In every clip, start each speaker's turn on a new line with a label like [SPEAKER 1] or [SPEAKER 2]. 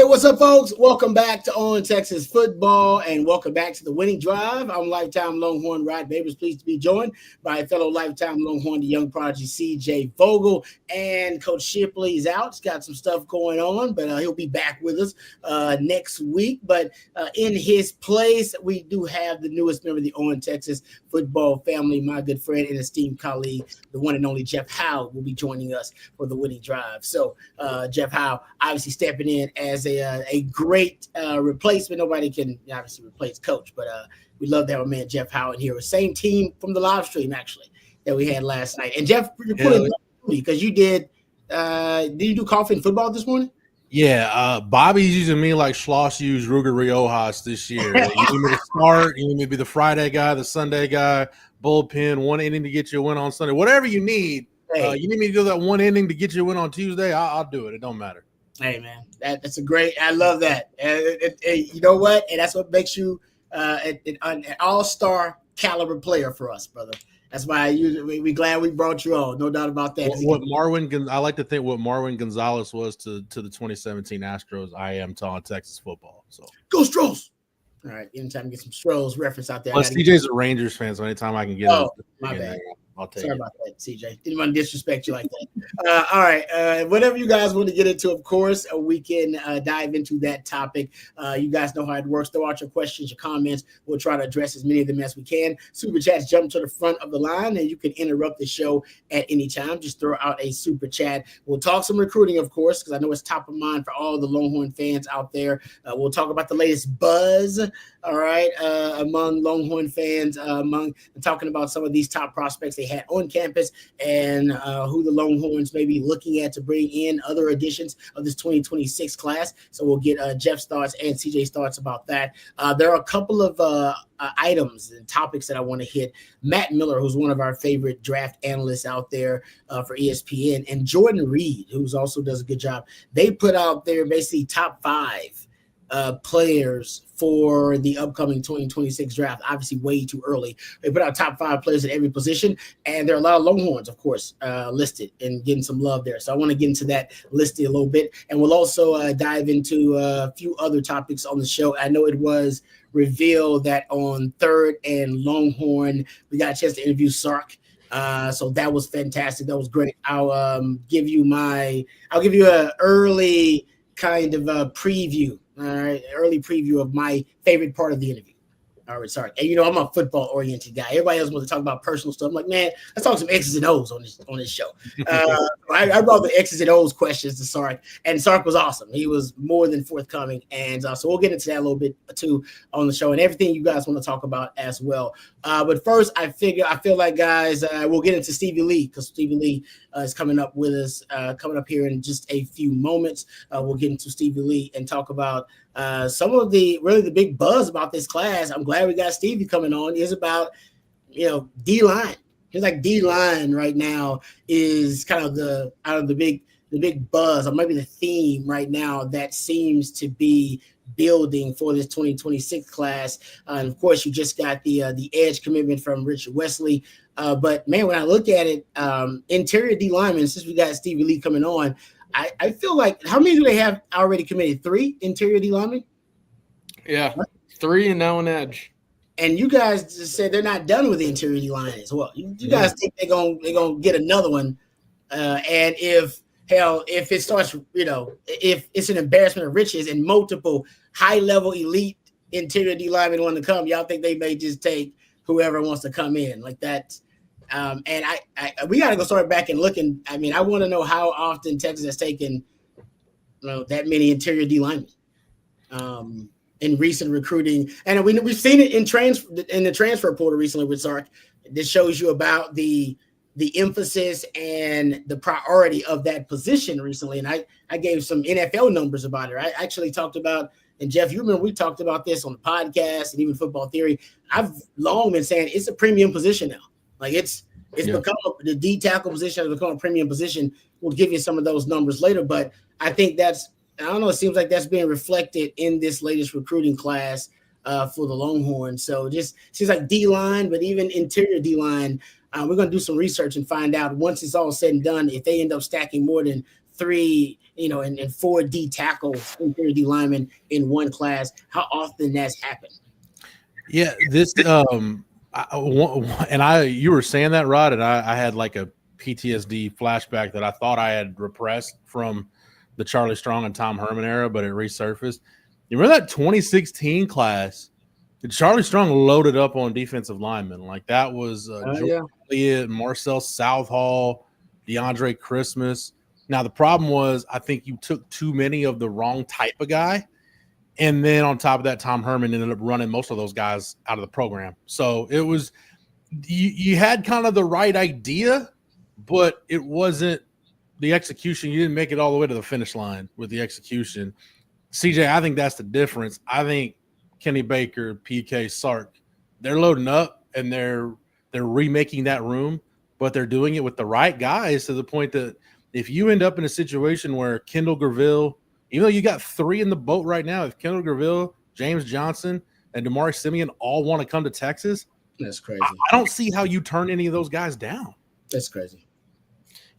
[SPEAKER 1] Hey, what's up, folks? Welcome back to On Texas Football, and welcome back to the Winning Drive. I'm lifetime Longhorn Rod Babers, pleased to be joined by a fellow lifetime Longhorn, the young prodigy C.J. Vogel, and Coach Shipley is out. He's got some stuff going on, but he'll be back with us next week. But in his place, we do have the newest member of the On Texas Football family, my good friend and esteemed colleague, the one and only Jeff Howe, will be joining us for the Winning Drive. So Jeff Howe obviously stepping in as a great replacement. Nobody can obviously replace Coach, but we love to have our man Jeff Howe in here. Same team from the live stream actually that we had last night. And Jeff, you're putting because you did you do coffee and football this morning?
[SPEAKER 2] Yeah, Bobby's using me like Schloss used Ruger Riojas this year. You need me to start, you need me to be the Friday guy, the Sunday guy, bullpen, one inning to get you a win on Sunday. Whatever you need.
[SPEAKER 1] Hey.
[SPEAKER 2] You need me to do that one inning to get you a win on Tuesday, I'll do it. It don't matter.
[SPEAKER 1] Hey, man, that's a great – I love that. You know what? And that's what makes you an all-star caliber player for us, brother. That's why we're glad we brought you on. No doubt about that.
[SPEAKER 2] I like to think what Marwin Gonzalez was to the 2017 Astros, I am to on Texas football. So
[SPEAKER 1] go Stros. All right, anytime you get some Stros reference out there.
[SPEAKER 2] Well, CJ's a Rangers fan, so anytime I can get
[SPEAKER 1] my bad.
[SPEAKER 2] I'll take
[SPEAKER 1] Sorry about that, CJ. Didn't want to disrespect you like that. All right. Whatever you guys want to get into, of course, we can dive into that topic. You guys know how it works. Throw out your questions, your comments. We'll try to address as many of them as we can. Super chats jump to the front of the line, and you can interrupt the show at any time. Just throw out a super chat. We'll talk some recruiting, of course, because I know it's top of mind for all the Longhorn fans out there. We'll talk about the latest buzz, all right, among Longhorn fans, talking about some of these top prospects they had on campus and who the Longhorns may be looking at to bring in other editions of this 2026 class. So we'll get Jeff's thoughts and CJ's thoughts about that. There are a couple of items and topics that I want to hit. Matt Miller, who's one of our favorite draft analysts out there for ESPN, and Jordan Reed, who's also does a good job. They put out their basically top 5 players for the upcoming 2026 draft. Obviously way too early. They put out top 5 players at every position, and there are a lot of Longhorns, of course, listed and getting some love there. So I want to get into that listing a little bit, and we'll also dive into a few other topics on the show. I know it was revealed that on Third and Longhorn, we got a chance to interview Sark. So that was fantastic. That was great. I'll give you an early kind of a preview. All right, early preview of my favorite part of the interview. All right, sorry. And I'm a football-oriented guy. Everybody else wants to talk about personal stuff. I'm like, man, let's talk some X's and O's on this show. I brought the X's and O's questions to Sark, and Sark was awesome. He was more than forthcoming, and so we'll get into that a little bit too on the show and everything you guys want to talk about as well. But first, I feel like, guys, we'll get into Stevie Lee because Stevie Lee is coming up with us, coming up here in just a few moments. We'll get into Stevie Lee and talk about some of the big buzz about this class. I'm glad we got Stevie coming on. Is about D-line. It's like D-line right now is kind of the big buzz, or maybe the theme right now that seems to be building for this 2026 class. And of course, you just got the edge commitment from Richard Wesley. But man, when I look at it, interior D linemen, since we got Stevie Lee coming on, I feel like, how many do they have already committed? 3 interior D linemen?
[SPEAKER 3] Yeah, 3 and now an edge.
[SPEAKER 1] And you guys just said they're not done with the interior D line as well. You guys think they're gonna get another one? And if it starts, if it's an embarrassment of riches and multiple high-level elite interior D linemen want to come, y'all think they may just take whoever wants to come in like that? And we got to go start back and looking. I mean, I want to know how often Texas has taken that many interior D linemen in recent recruiting, and we've seen it in the transfer portal recently with Sark. This shows you about the emphasis and the priority of that position recently. And I gave some NFL numbers about it. I actually talked about, and Jeff, you remember we talked about this on the podcast and even Football Theory. I've long been saying it's a premium position now. Like it's become the D tackle position has become a premium position. We'll give you some of those numbers later, but I think I don't know. It seems like that's being reflected in this latest recruiting class for the Longhorns. So just seems like D line, but even interior D line. We're going to do some research and find out once it's all said and done if they end up stacking more than 3, and 4 D tackles, interior D linemen in one class. How often that's happened?
[SPEAKER 2] Yeah, this you were saying that, Rod, and I had like a PTSD flashback that I thought I had repressed from the Charlie Strong and Tom Herman era, but it resurfaced. You remember that 2016 class? Charlie Strong loaded up on defensive linemen. Like that was George Elliott, Marcel Southall, DeAndre Christmas. Now the problem was I think you took too many of the wrong type of guy. And then on top of that, Tom Herman ended up running most of those guys out of the program. So it was you had kind of the right idea, but it wasn't the execution. You didn't make it all the way to the finish line with the execution. CJ, I think that's the difference. I think Kenny Baker, PK, Sark, they're loading up and they're remaking that room, but they're doing it with the right guys to the point that if you end up in a situation where Kendall Graville, even though you got 3 in the boat right now, if Kendall Graville, James Johnson, and Damari Simeon all want to come to Texas,
[SPEAKER 1] that's crazy.
[SPEAKER 2] I don't see how you turn any of those guys down.
[SPEAKER 1] That's crazy.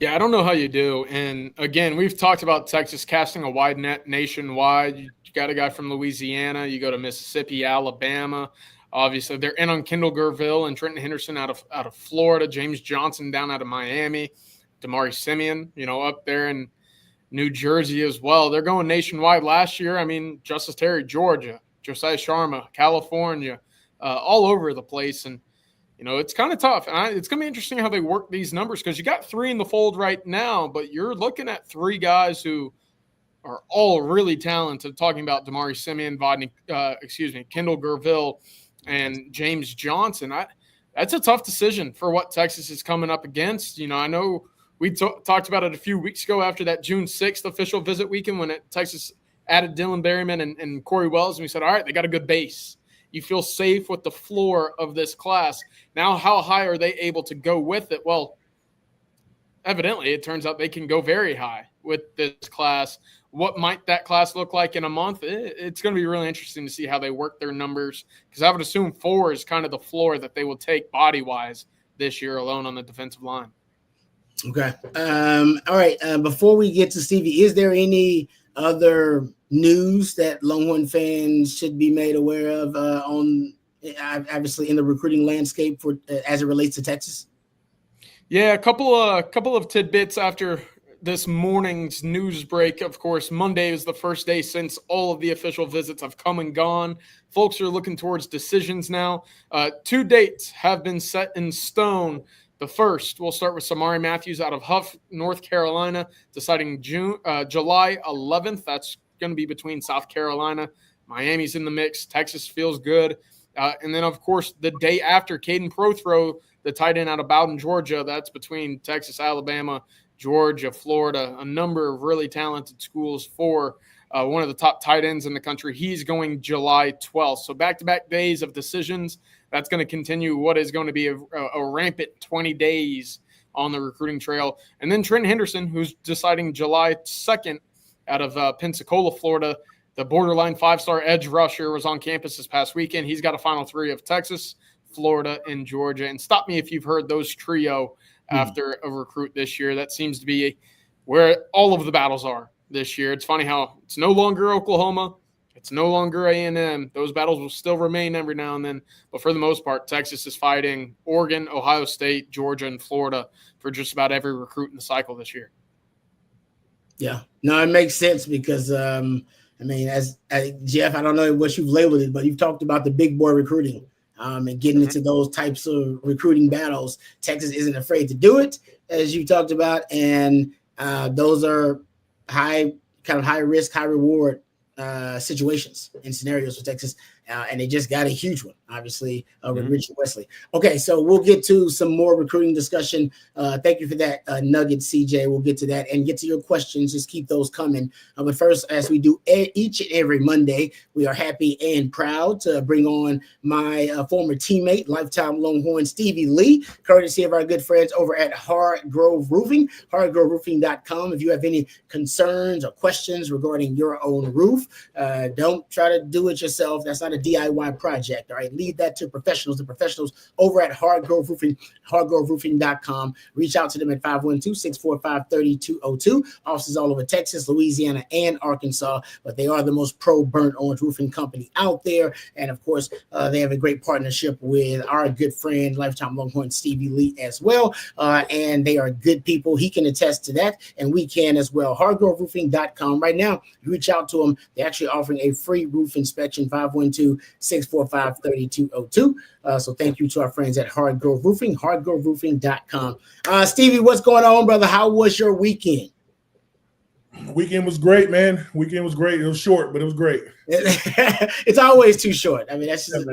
[SPEAKER 3] Yeah, I don't know how you do. And again, we've talked about Texas casting a wide net nationwide. You got a guy from Louisiana. You go to Mississippi, Alabama. Obviously, they're in on Kendall Graville and Trenton Henderson out of Florida. James Johnson down out of Miami. Damari Simeon, up there in New Jersey as well. They're going nationwide last year. I mean, Justice Terry, Georgia, Josiah Sharma, California, all over the place. And, it's kind of tough. And it's going to be interesting how they work these numbers because you got 3 in the fold right now, but you're looking at 3 guys who are all really talented. Talking about Damari Simeon, Kendall Graville, and James Johnson. That's a tough decision for what Texas is coming up against. I know we talked about it a few weeks ago after that June 6th official visit weekend when Texas added Dylan Berryman and Corey Wells, and we said, all right, they got a good base. You feel safe with the floor of this class. Now, how high are they able to go with it? Well, evidently, it turns out they can go very high with this class. What might that class look like in a month? It's going to be really interesting to see how they work their numbers because I would assume 4 is kind of the floor that they will take body-wise this year alone on the defensive line.
[SPEAKER 1] Okay. All right. Before we get to Stevie, is there any other news that Longhorn fans should be made aware of obviously in the recruiting landscape for as it relates to Texas?
[SPEAKER 3] Yeah, a couple of tidbits after this morning's news break. Of course, Monday is the first day since all of the official visits have come and gone. Folks are looking towards decisions now. 2 dates have been set in stone. The first, we'll start with Samari Matthews out of Huff, North Carolina, deciding July 11th. That's going to be between South Carolina. Miami's in the mix. Texas feels good. And then, of course, the day after, Caden Prothrow, the tight end out of Bowden, Georgia. That's between Texas, Alabama, Georgia, Florida, a number of really talented schools for one of the top tight ends in the country. He's going July 12th. So back-to-back days of decisions. That's going to continue what is going to be a rampant 20 days on the recruiting trail. And then Trenton Henderson, who's deciding July 2nd out of Pensacola, Florida. The borderline 5-star edge rusher was on campus this past weekend. He's got a final 3 of Texas, Florida, and Georgia. And stop me if you've heard those trio after a recruit this year. That seems to be where all of the battles are this year. It's funny how it's no longer Oklahoma. It's no longer A&M. Those battles will still remain every now and then. But for the most part, Texas is fighting Oregon, Ohio State, Georgia, and Florida for just about every recruit in the cycle this year.
[SPEAKER 1] Yeah. No, it makes sense because, Jeff, I don't know what you've labeled it, but you've talked about the big boy recruiting and getting into those types of recruiting battles. Texas isn't afraid to do it, as you talked about. And those are high risk, high reward situations and scenarios for Texas, and they just got a huge one, obviously, with Richard Wesley. Okay, so we'll get to some more recruiting discussion. Thank you for that nugget, CJ. We'll get to that and get to your questions. Just keep those coming. But first, as we do each and every Monday, we are happy and proud to bring on my former teammate, lifetime Longhorn, Stevie Lee, courtesy of our good friends over at Hardgrove Roofing, hardgroveroofing.com. If you have any concerns or questions regarding your own roof, don't try to do it yourself. That's not not a DIY project. All right, leave that to professionals. The professionals over at Hard Grove Roofing, hardgroveroofing.com. Reach out to them at 512-645-3202. Offices all over Texas, Louisiana, and Arkansas, but they are the most pro burnt orange roofing company out there. And of course, they have a great partnership with our good friend, lifetime Longhorn Stevie Lee as well. And they are good people. He can attest to that, and we can as well. hardgroveroofing.com. Right now, reach out to them. They're actually offering a free roof inspection, 512-645-3202. So thank you to our friends at Hard Grove Roofing, hardgroveroofing.com. Stevie, what's going on, brother? How was your weekend?
[SPEAKER 4] Weekend was great, man. Weekend was great. It was short, but it was great.
[SPEAKER 1] It's always too short. I mean, that's just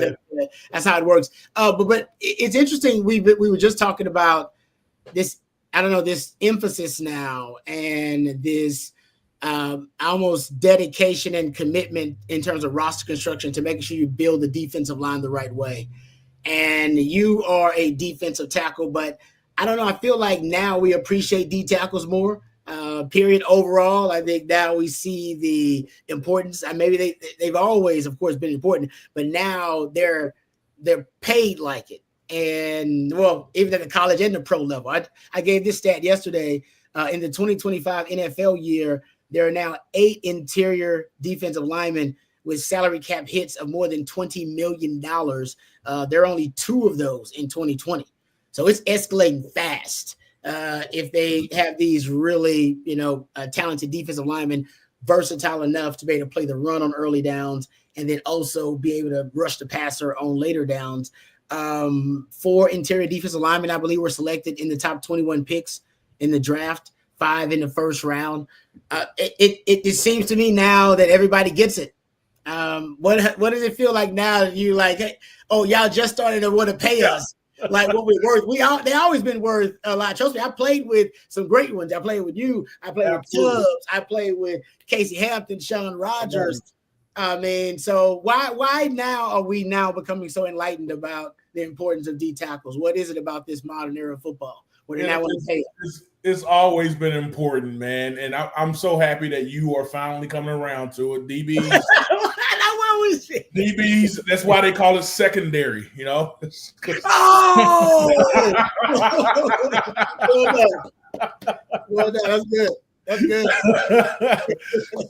[SPEAKER 1] that's how it works. But it's interesting. We were just talking about this. I don't know, this emphasis now and this almost dedication and commitment in terms of roster construction to making sure you build the defensive line the right way. And you are a defensive tackle, but I don't know. I feel like now we appreciate D tackles more. Period. Overall, I think now we see the importance. And maybe they've always, of course, been important, but now they're paid like it. And well, even at the college and the pro level, I gave this stat yesterday. In the 2025 NFL year, there are now 8 interior defensive linemen with salary cap hits of more than $20 million. There are only 2 of those in 2020. So it's escalating fast. If they have these really, talented defensive linemen, versatile enough to be able to play the run on early downs and then also be able to rush the passer on later downs. 4 interior defensive linemen, I believe, were selected in the top 21 picks in the draft, 5 in the first round. It seems to me now that everybody gets it. What does it feel like now that you like, hey, oh, y'all just started to want to pay us like what we're worth? They always been worth a lot. Trust me, I played with some great ones. I played with you. I played with Tubbs. I played with Casey Hampton, Sean Rogers. I mean, so why now are we now becoming so enlightened about the importance of D tackles? What is it about this modern era of football where they now want to pay us?
[SPEAKER 4] It's always been important, man, and I'm so happy that you are finally coming around to it. DBs, DBs. That's why they call it secondary.
[SPEAKER 1] Oh, well done. That's good. That's good.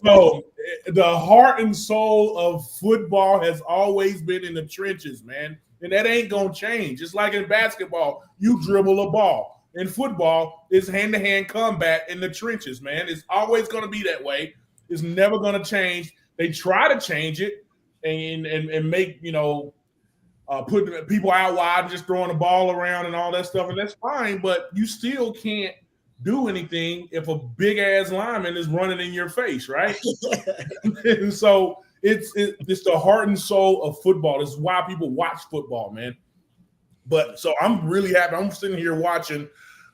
[SPEAKER 4] So the heart and soul of football has always been in the trenches, man, and that ain't gonna change. Just like in basketball, you dribble a ball. In football, it's hand-to-hand combat in the trenches, man. It's always going to be that way. It's never going to change. They try to change it and make, put people out wide and just throwing the ball around and all that stuff, and that's fine, but you still can't do anything if a big-ass lineman is running in your face, right? And so it's the heart and soul of football. This is why people watch football, man. But so I'm really happy. I'm sitting here watching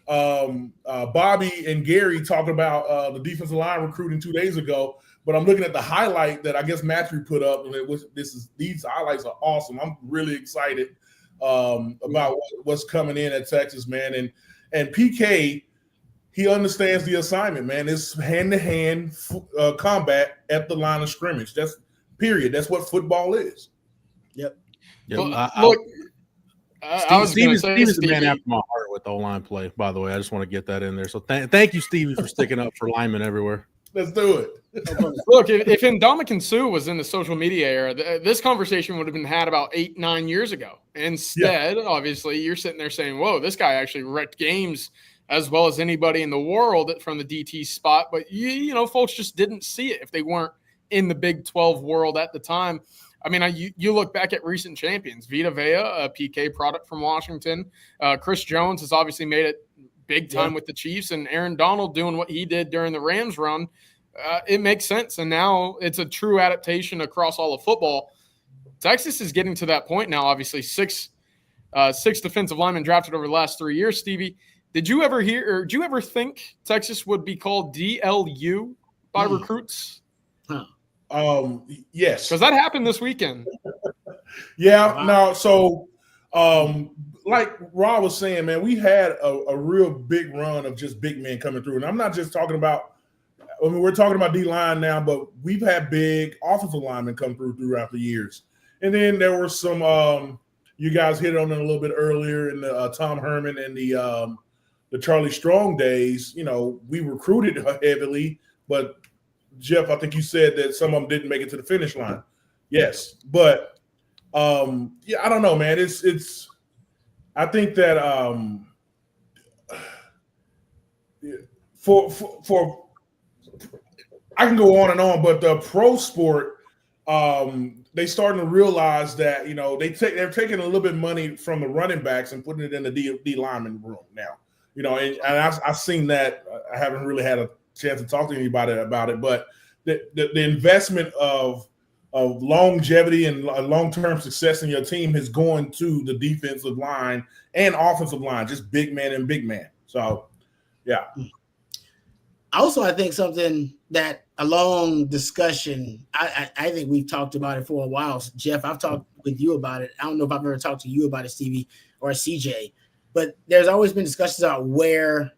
[SPEAKER 4] Bobby and Gary talk about the defensive line recruiting 2 days ago. But I'm looking at the highlight that I guess Matthew put up, and these highlights are awesome. I'm really excited about what's coming in at Texas, man. And PK, he understands the assignment, man. It's hand-to-hand combat at the line of scrimmage. That's period. That's what football is.
[SPEAKER 1] Yep.
[SPEAKER 2] Well, Stevie's the man after my heart with the O-line play, by the way. I just want to get that in there. So thank you, Stevie, for sticking up for linemen everywhere.
[SPEAKER 4] Let's do it.
[SPEAKER 3] Look, if Ndamukong Suh was in the social media era, this conversation would have been had about 8-9 years ago. Instead, obviously, you're sitting there saying, whoa, this guy actually wrecked games as well as anybody in the world from the DT spot. But, folks just didn't see it if they weren't in the Big 12 world at the time. I mean, you look back at recent champions, Vita Vea, a PK product from Washington. Chris Jones has obviously made it big time with the Chiefs, and Aaron Donald doing what he did during the Rams run. It makes sense. And now it's a true adaptation across all of football. Texas is getting to that point now, obviously. Six defensive linemen drafted over the last 3 years. Stevie, did you ever think Texas would be called DLU by recruits?
[SPEAKER 4] Yes,
[SPEAKER 3] because that happened this weekend.
[SPEAKER 4] No. So, like Rob was saying, man, we had a real big run of just big men coming through, and I'm not just talking about. I mean, we're talking about D line now, but we've had big offensive linemen come throughout the years, And then there were some you guys hit on it a little bit earlier in the Tom Herman and the Charlie Strong days. You know, we recruited heavily, but Jeff, I think you said that some of them didn't make it to the finish line. Yes, but yeah, I don't know, man. It's. I think that for I can go on and on, but the pro sport, they starting to realize that, you know, they're taking a little bit of money from the running backs and putting it in the D lineman room now. You know, and I've seen that. I haven't really had a chance to talk to anybody about it, but the investment of longevity and long-term success in your team is going to the defensive line and offensive line, just big man and big man. So, yeah.
[SPEAKER 1] Also, I think something that a long discussion, I think we've talked about it for a while. Jeff, I've talked with you about it. I don't know if I've ever talked to you about it, Stevie or CJ, but there's always been discussions about where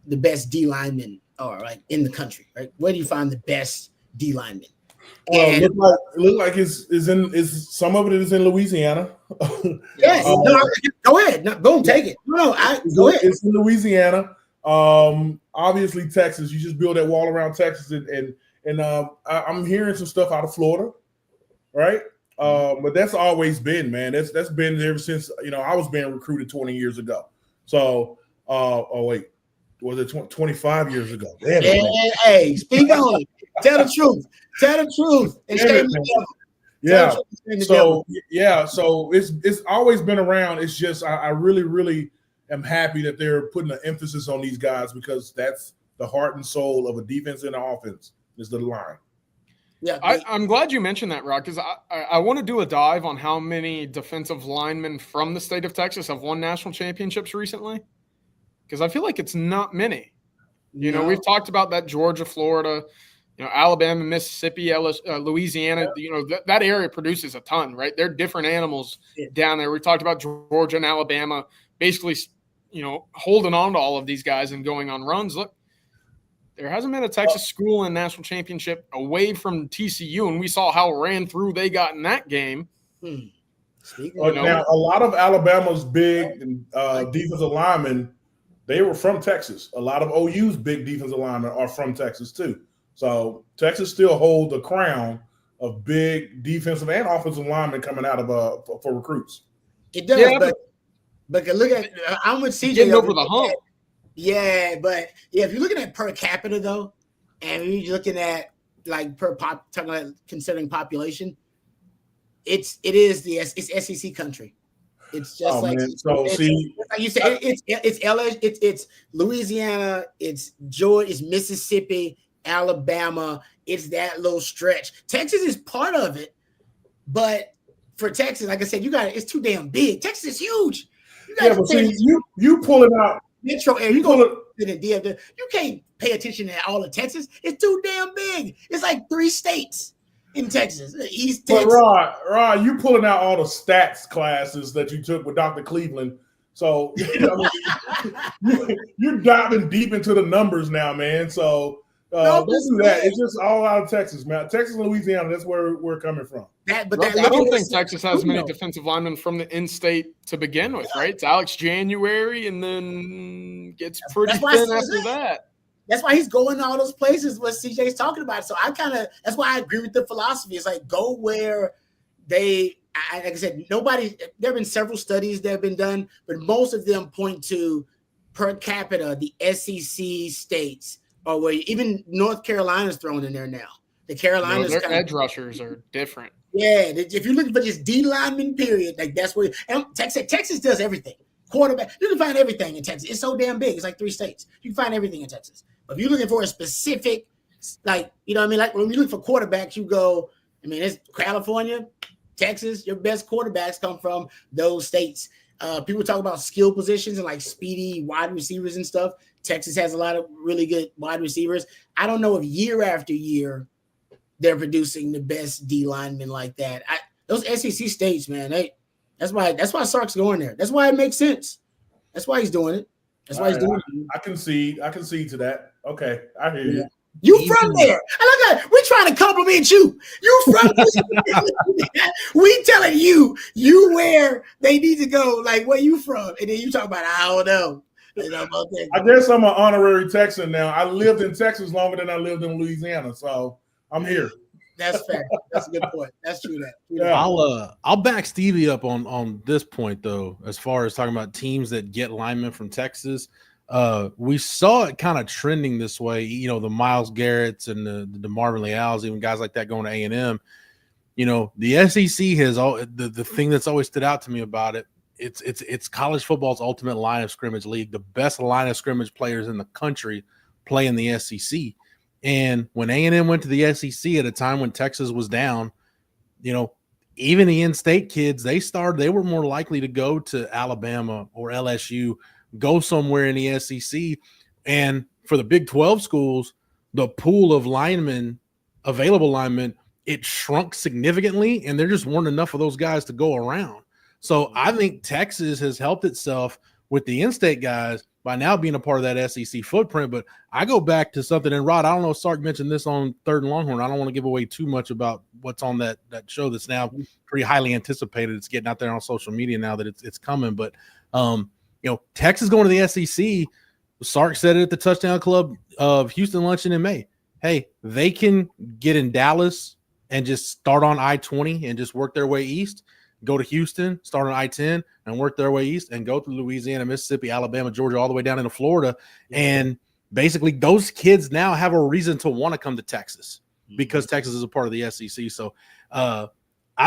[SPEAKER 1] the best D linemen are, like in the country, right? Where do you find the best D linemen?
[SPEAKER 4] It look like is some of it is in Louisiana.
[SPEAKER 1] Yes, go ahead. No, go and take it. No, go ahead.
[SPEAKER 4] It's in Louisiana. Obviously Texas. You just build that wall around Texas, and I'm hearing some stuff out of Florida, right? But that's always been, man. That's been ever since, you know, I was being recruited 20 years ago. So, oh wait, was it 25 years ago?
[SPEAKER 1] Hey, speak on it. Tell the truth. Tell the truth. And stay
[SPEAKER 4] yeah. So it's always been around. It's just I really, really am happy that they're putting an emphasis on these guys, because that's the heart and soul of a defense and an offense is the line.
[SPEAKER 3] Yeah, I'm glad you mentioned that, Rod, because I want to do a dive on how many defensive linemen from the state of Texas have won national championships recently, because I feel like it's not many. You know, we've talked about that Georgia, Florida, you know, Alabama, Mississippi, Louisiana. You know, that area produces a ton, right? They're different animals down there. We talked about Georgia and Alabama basically, you know, holding on to all of these guys and going on runs. Look, there hasn't been a Texas school in national championship away from TCU, and we saw how ran through they got in that game.
[SPEAKER 4] Now, a lot of Alabama's big defensive linemen, they were from Texas. A lot of OU's big defensive linemen are from Texas too. So Texas still holds the crown of big defensive and offensive linemen coming out of for recruits.
[SPEAKER 1] It does, but look at I'm with CJ
[SPEAKER 3] getting over the hump.
[SPEAKER 1] Yeah, but if you're looking at per capita though, and you're looking at like considering population, it's SEC country. It's just like you said, it's LA, it's Louisiana, it's Georgia, it's Mississippi, Alabama. It's that little stretch. Texas is part of it, but for Texas, like I said, it's too damn big. Texas is huge.
[SPEAKER 4] You pulling out
[SPEAKER 1] metro area. You can't pay attention to all of Texas. It's too damn big. It's like 3 states in Texas. East Texas.
[SPEAKER 4] But Rod, you pulling out all the stats classes that you took with Dr. Cleveland. So you're diving deep into the numbers now, man. So don't do that. It's just all out of Texas, man. Texas and Louisiana, that's where we're coming from.
[SPEAKER 3] I don't think Texas has many defensive linemen from the in-state to begin with, right? It's Alex January, and then gets pretty thin after that.
[SPEAKER 1] That's why he's going to all those places what CJ's talking about. So that's why I agree with the philosophy. It's like go where like I said, there have been several studies that have been done, but most of them point to per capita, the SEC states, or where even North Carolina's thrown in there now. The Carolinas,
[SPEAKER 3] their edge rushers are different.
[SPEAKER 1] Yeah, if you're looking for just D lineman, period, like that's where Texas does everything. Quarterback, you can find everything in Texas. It's so damn big. It's like 3 states. You can find everything in Texas. But if you're looking for a specific, like, you know what I mean? Like when you look for quarterbacks, you go, I mean, it's California, Texas, your best quarterbacks come from those states. People talk about skill positions and like speedy wide receivers and stuff. Texas has a lot of really good wide receivers. I don't know if year after year they're producing the best D linemen like that. Those SEC states, man, that's why Sark's going there. That's why it makes sense. That's why he's doing it. That's why he's doing it.
[SPEAKER 4] I can see to that. Okay, I hear you.
[SPEAKER 1] You from there? I look at we trying to compliment you. You from we telling you where they need to go, like where you from, and then you talk about I don't know.
[SPEAKER 4] I guess I'm an honorary Texan now. I lived in Texas longer than I lived in Louisiana, so I'm here.
[SPEAKER 1] That's fair. That's a good point. That's true.
[SPEAKER 2] I'll back Stevie up on this point though, as far as talking about teams that get linemen from Texas. We saw it kind of trending this way. You know, the Myles Garretts and the Marvin Leals, even guys like that going to A&M. You know, the SEC has the thing that's always stood out to me about it. It's college football's ultimate line of scrimmage league. The best line of scrimmage players in the country play in the SEC. And when A&M went to the SEC at a time when Texas was down, you know, even the in-state kids, they were more likely to go to Alabama or LSU, go somewhere in the SEC. And for the Big 12 schools, the pool of available linemen, it shrunk significantly, and there just weren't enough of those guys to go around. So I think Texas has helped itself with the in-state guys by now being a part of that SEC footprint. But I go back to something, and Rod, I don't know if Sark mentioned this on Third and Longhorn. I don't want to give away too much about what's on that show that's now pretty highly anticipated. It's getting out there on social media now that it's coming. But, you know, Texas going to the SEC, Sark said it at the Touchdown Club of Houston Luncheon in May. Hey, they can get in Dallas and just start on I-20 and just work their way east. Go to Houston, start on I-10, and work their way east, and go through Louisiana, Mississippi, Alabama, Georgia, all the way down into Florida. And basically those kids now have a reason to want to come to Texas because Texas is a part of the SEC. So I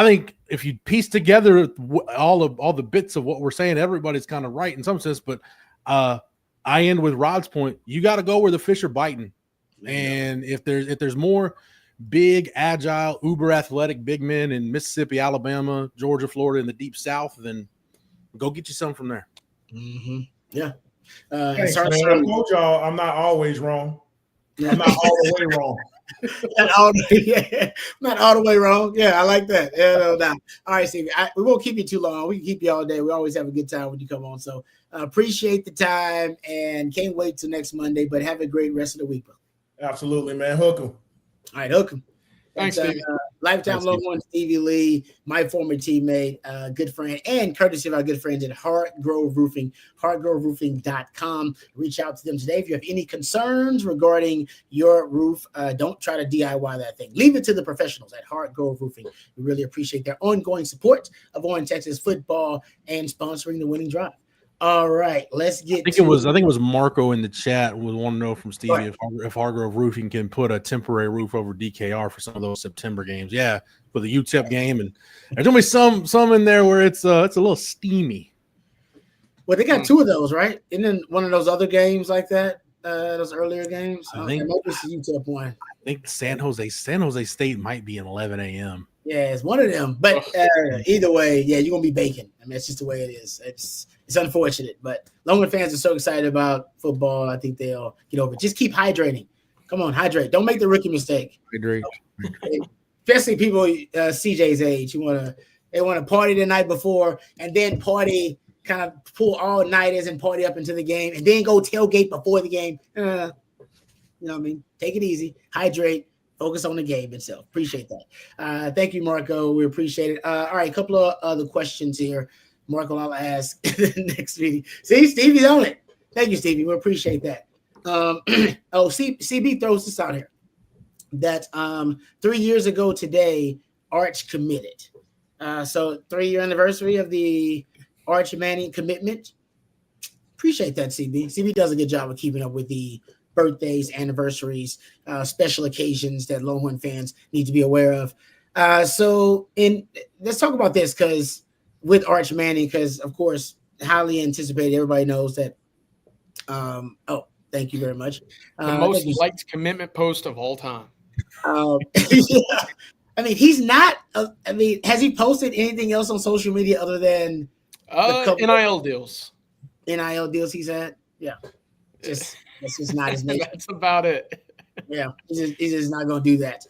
[SPEAKER 2] think if you piece together all the bits of what we're saying, everybody's kind of right in some sense. But I end with Rod's point. You got to go where the fish are biting. And if there's more big, agile, uber athletic big men in Mississippi, Alabama, Georgia, Florida, in the deep South, then go get you some from there.
[SPEAKER 1] Mm-hmm. Yeah.
[SPEAKER 4] Thanks, man. I told y'all I'm not always wrong. I'm not all the way wrong.
[SPEAKER 1] Not all the way wrong. Yeah, I like that. Yeah, no doubt. All right, Stevie. We won't keep you too long. We can keep you all day. We always have a good time when you come on. So appreciate the time and can't wait till next Monday. But have a great rest of the week, bro.
[SPEAKER 4] Absolutely, man. Hook 'em.
[SPEAKER 1] All right, hook 'em.
[SPEAKER 3] Thanks, Stevie.
[SPEAKER 1] Lifetime Longhorn Stevie Lee, my former teammate, good friend, and courtesy of our good friends at Hartgrove Roofing, hartgroveroofing.com. Reach out to them today. If you have any concerns regarding your roof, don't try to DIY that thing. Leave it to the professionals at Hartgrove Roofing. We really appreciate their ongoing support of Orange Texas football and sponsoring the winning drive. All right, let's get.
[SPEAKER 2] I think it was Marco in the chat would want to know from Stevie if Hargrove Roofing can put a temporary roof over DKR for some of those September games. Yeah, for the UTEP game, and there's gonna be some in there where it's a little steamy.
[SPEAKER 1] Well, they got two of those, right? And then one of those other games like that, those earlier games.
[SPEAKER 2] I think
[SPEAKER 1] it's the UTEP one.
[SPEAKER 2] I think San Jose State might be an 11 a.m.
[SPEAKER 1] Yeah, it's one of them. But either way, yeah, you're gonna be baking. I mean, it's just the way it is. It's unfortunate, but Longhorn fans are so excited about football. I think they'll get over it. Just keep hydrating. Come on, hydrate. Don't make the rookie mistake.
[SPEAKER 2] Hydrate.
[SPEAKER 1] Especially people CJ's age. They want to party the night before and then party, kind of pull all nighters and party up into the game, and then go tailgate before the game. You know what I mean? Take it easy. Hydrate. Focus on the game itself. Appreciate that. Thank you, Marco. We appreciate it. All right, a couple of other questions here. Marco, I'll ask the next meeting. See, Stevie's on it. Thank you, Stevie. We appreciate that. CB throws this out here that 3 years ago today, Arch committed. So 3-year anniversary of the Arch Manning commitment. Appreciate that, CB. CB does a good job of keeping up with the birthdays, anniversaries, special occasions that Longhorn fans need to be aware of. Let's talk about this because with Arch Manning, because of course, highly anticipated. Everybody knows that. Thank you very much.
[SPEAKER 3] The most liked commitment post of all time.
[SPEAKER 1] Yeah. I mean, he's not. Has he posted anything else on social media other than
[SPEAKER 3] NIL deals?
[SPEAKER 1] NIL deals he's had. Yeah, that's just not his name.
[SPEAKER 3] That's about it.
[SPEAKER 1] Yeah, he's just not going to do that.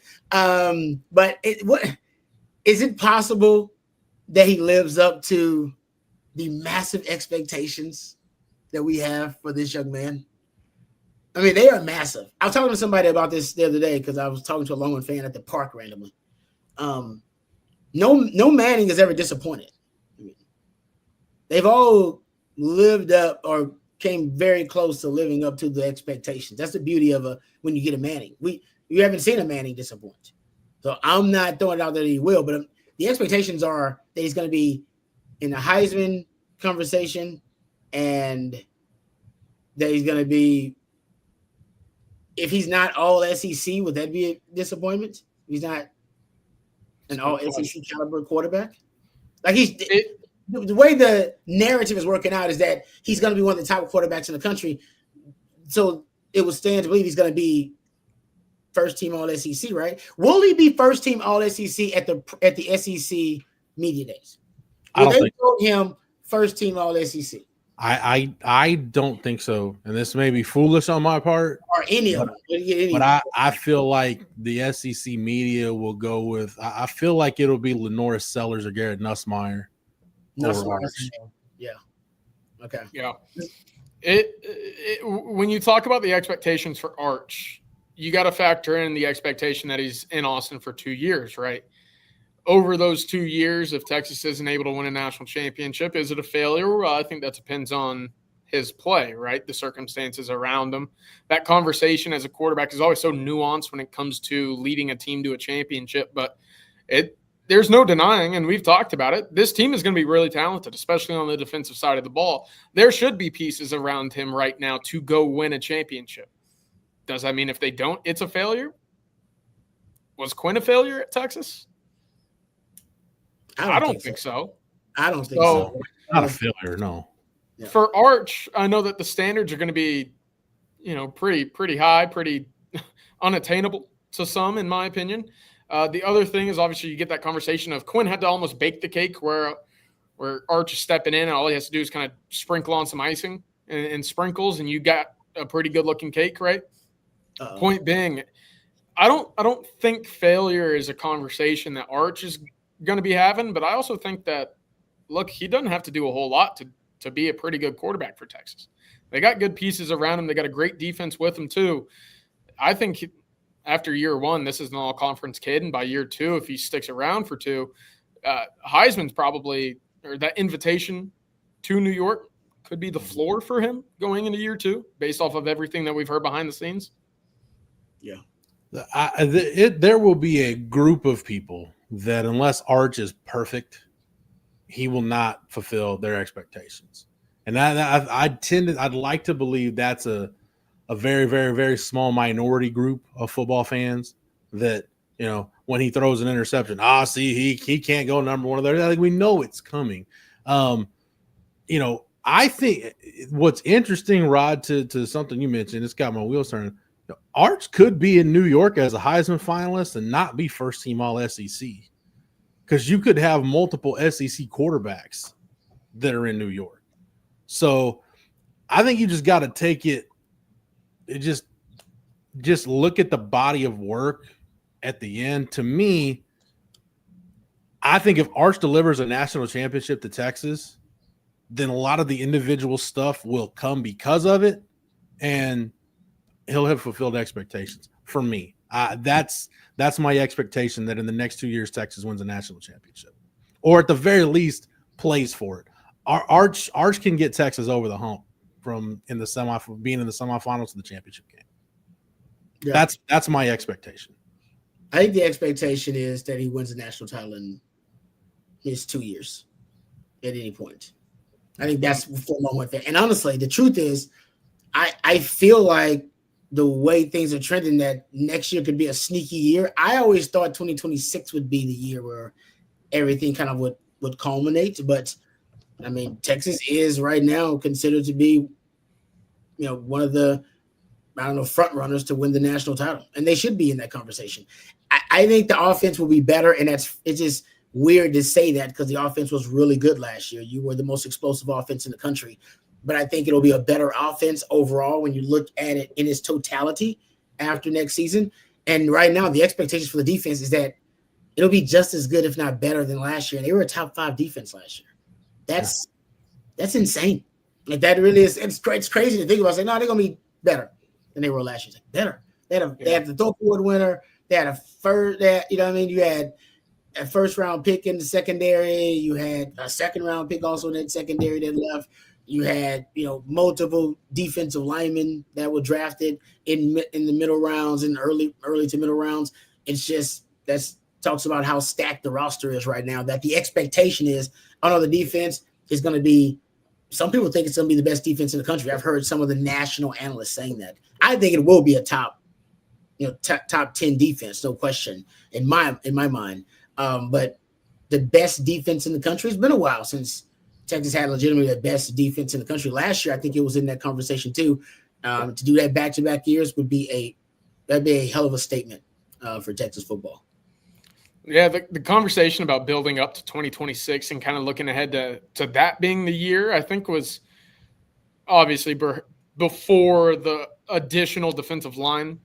[SPEAKER 1] But is it possible that he lives up to the massive expectations that we have for this young man? I mean, they are massive. I was talking to somebody about this the other day because I was talking to a Longhorn fan at the park randomly. No Manning has ever disappointed. They've all lived up or came very close to living up to the expectations. That's the beauty of when you get a Manning. You haven't seen a Manning disappoint. So I'm not throwing it out there that he will, but the expectations are that he's going to be in the Heisman conversation and that he's going to be, if he's not all SEC, would that be a disappointment? He's not an all SEC caliber quarterback. Like the way the narrative is working out is that he's going to be one of the top quarterbacks in the country. So it would stand to believe he's going to be first team all SEC, right? Will he be first team all SEC at the SEC media days? Will they vote him first team all SEC?
[SPEAKER 2] I don't think so, and this may be foolish on my part,
[SPEAKER 1] or any of them.
[SPEAKER 2] But I feel like the SEC media will go with. I feel like it'll be Lenora Sellers or Garrett Nussmeier.
[SPEAKER 1] Yeah. Okay.
[SPEAKER 3] Yeah. When you talk about the expectations for Arch, you got to factor in the expectation that he's in Austin for 2 years, right? Over those 2 years, if Texas isn't able to win a national championship, is it a failure? Well, I think that depends on his play, right? The circumstances around him. That conversation as a quarterback is always so nuanced when it comes to leading a team to a championship, but there's no denying, and we've talked about it, this team is going to be really talented, especially on the defensive side of the ball. There should be pieces around him right now to go win a championship. Does that mean if they don't, it's a failure? Was Quinn a failure at Texas? I don't think so.
[SPEAKER 1] I don't think so.
[SPEAKER 2] Not a failure, no.
[SPEAKER 1] Yeah.
[SPEAKER 3] For Arch, I know that the standards are going to be, pretty high, pretty unattainable to some, in my opinion. The other thing is obviously you get that conversation of Quinn had to almost bake the cake where Arch is stepping in and all he has to do is kind of sprinkle on some icing and sprinkles, and you got a pretty good looking cake, right?
[SPEAKER 1] Uh-oh.
[SPEAKER 3] Point being, I don't think failure is a conversation that Arch is going to be having, but I also think that, look, he doesn't have to do a whole lot to be a pretty good quarterback for Texas. They got good pieces around him. They got a great defense with him too. I think after year one, this is an all-conference kid, and by year two, if he sticks around for two, Heisman's probably, or that invitation to New York could be the floor for him going into year two, based off of everything that we've heard behind the scenes.
[SPEAKER 1] Yeah.
[SPEAKER 2] There will be a group of people that unless Arch is perfect, he will not fulfill their expectations. And I'd like to believe that's a very, very, very small minority group of football fans that, when he throws an interception, see, he can't go number one of those. Like, we know it's coming. I think what's interesting, Rod, to something you mentioned, it's got my wheels turning. Arch could be in New York as a Heisman finalist and not be first team all SEC, because you could have multiple SEC quarterbacks that are in New York. So I think you just got to take it. Just look at the body of work at the end. To me, I think if Arch delivers a national championship to Texas, then a lot of the individual stuff will come because of it, and he'll have fulfilled expectations for me. That's my expectation, that in the next 2 years, Texas wins a national championship, or at the very least plays for it. Arch can get Texas over the hump from being in the semifinals to the championship game. Yeah. That's my expectation.
[SPEAKER 1] I think the expectation is that he wins a national title in his 2 years at any point. I think that's for Longhorn fan. And honestly, the truth is, I feel like the way things are trending, that next year could be a sneaky year. I always thought 2026 would be the year where everything kind of would culminate. But, I mean, Texas is right now considered to be, one of the, front runners to win the national title. And they should be in that conversation. I think the offense will be better, and it's just weird to say that because the offense was really good last year. You were the most explosive offense in the country. But I think it'll be a better offense overall when you look at it in its totality after next season. And right now, the expectations for the defense is that it'll be just as good, if not better, than last year. And they were a top 5 defense last year. That's insane. Like, that really is. It's crazy to think about. Saying, no, they're gonna be better. than they were last year. Like, better. They had the Thorpe Award winner. They had a first. You know what I mean? You had a first round pick in the secondary. You had a second round pick also in that secondary that left. You had, multiple defensive linemen that were drafted in the middle rounds and early to middle rounds. It's just talks about how stacked the roster is right now. That the expectation is, the defense is going to be. Some people think it's going to be the best defense in the country. I've heard some of the national analysts saying that. I think it will be a top 10 defense, no question in my mind. But the best defense in the country, it's been a while since Texas had legitimately the best defense in the country. Last year, I think it was in that conversation too. To do that back-to-back years would be a hell of a statement for Texas football.
[SPEAKER 3] Yeah, the conversation about building up to 2026 and kind of looking ahead to that being the year, I think was obviously before the additional defensive line,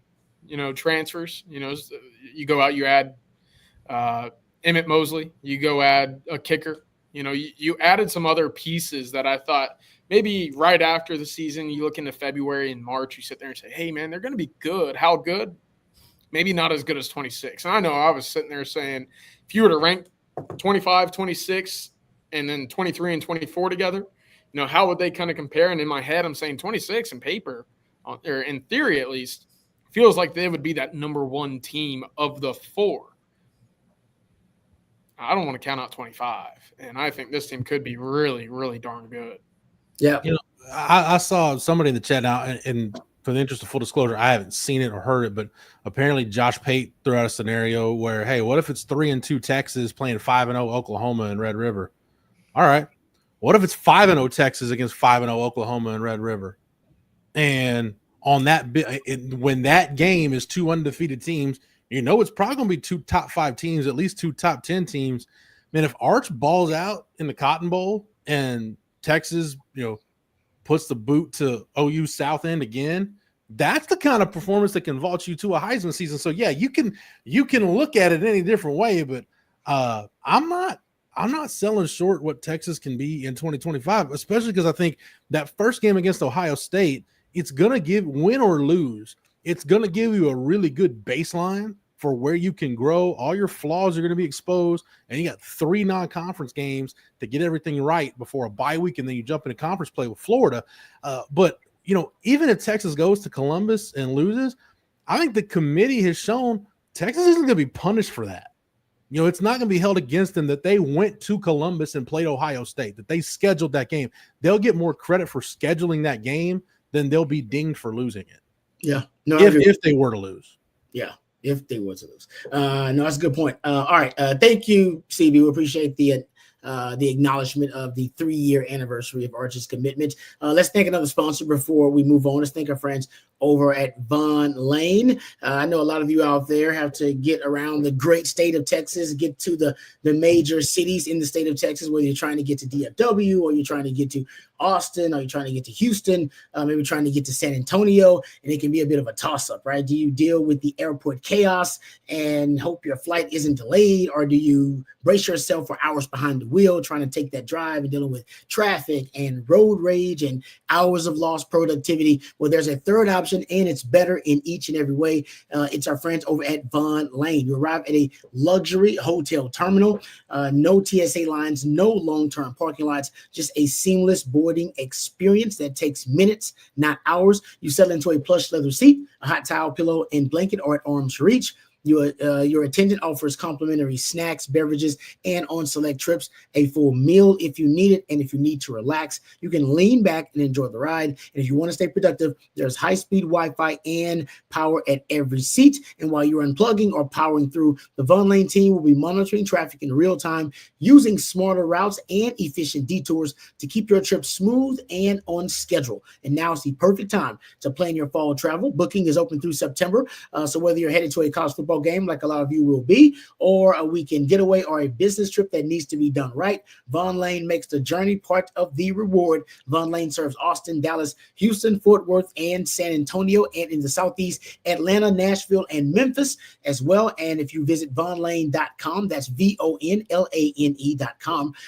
[SPEAKER 3] transfers. You go out, you add Emmett Mosley, you go add a kicker. You added some other pieces that I thought maybe right after the season, you look into February and March, you sit there and say, hey, man, they're going to be good. How good? Maybe not as good as 26. And I know I was sitting there saying, if you were to rank 25, 26, and then 23 and 24 together, how would they kind of compare? And in my head, I'm saying 26 in paper, or in theory at least, feels like they would be that number one team of the four. I don't want to count out 25, and I think this team could be really, really darn good.
[SPEAKER 1] Yeah.
[SPEAKER 2] I saw somebody in the chat now, and for the interest of full disclosure, I haven't seen it or heard it, but apparently Josh Pate threw out a scenario where, hey, what if it's 3-2 Texas playing 5-0 Oklahoma in Red River? All right. What if it's 5-0 Texas against 5-0 Oklahoma in Red River? And on that, when that game is two undefeated teams, it's probably going to be two top 5 teams, at least two top 10 teams. Man, if Arch balls out in the Cotton Bowl and Texas, puts the boot to OU South End again, that's the kind of performance that can vault you to a Heisman season. So yeah, you can look at it any different way, but I'm not selling short what Texas can be in 2025, especially because I think that first game against Ohio State, it's going to win or lose. It's going to give you a really good baseline for where you can grow. All your flaws are going to be exposed, and you got 3 non-conference games to get everything right before a bye week, and then you jump into conference play with Florida. But even if Texas goes to Columbus and loses, I think the committee has shown Texas isn't going to be punished for that. It's not going to be held against them that they went to Columbus and played Ohio State, that they scheduled that game. They'll get more credit for scheduling that game than they'll be dinged for losing it.
[SPEAKER 1] Yeah. No,
[SPEAKER 2] if they were to lose.
[SPEAKER 1] Yeah. If they were to lose. No, that's a good point. All right. Thank you, CB. We appreciate the acknowledgement of the 3-year anniversary of Arch's commitment. Let's thank another sponsor before we move on. Let's thank our friends over at Von Lane. I know a lot of you out there have to get around the great state of Texas, get to the major cities in the state of Texas, whether you're trying to get to DFW or you're trying to get to Austin or you're trying to get to Houston, maybe trying to get to San Antonio, and it can be a bit of a toss-up, right? Do you deal with the airport chaos and hope your flight isn't delayed, or do you brace yourself for hours behind the wheel trying to take that drive and dealing with traffic and road rage and hours of lost productivity? Well, there's a third option, and it's better in each and every way. It's our friends over at Von Lane. You arrive at a luxury hotel terminal, no TSA lines, no long-term parking lots, just a seamless boarding experience that takes minutes, not hours. You settle into a plush leather seat, a hot towel, pillow, and blanket are at arm's reach. Your attendant offers complimentary snacks, beverages, and on select trips, a full meal if you need it. And if you need to relax, you can lean back and enjoy the ride. And if you want to stay productive, there's high-speed Wi-Fi and power at every seat. And while you're unplugging or powering through, the Von Lane team will be monitoring traffic in real time, using smarter routes and efficient detours to keep your trip smooth and on schedule. And now is the perfect time to plan your fall travel. Booking is open through September. So whether you're headed to a college football game, like a lot of you will be, or a weekend getaway or a business trip that needs to be done right, Von Lane makes the journey part of the reward. Von Lane serves Austin, Dallas, Houston, Fort Worth, and San Antonio, and in the Southeast, Atlanta, Nashville, and Memphis as well. And if you visit vonlane.com, that's VONLANE.com,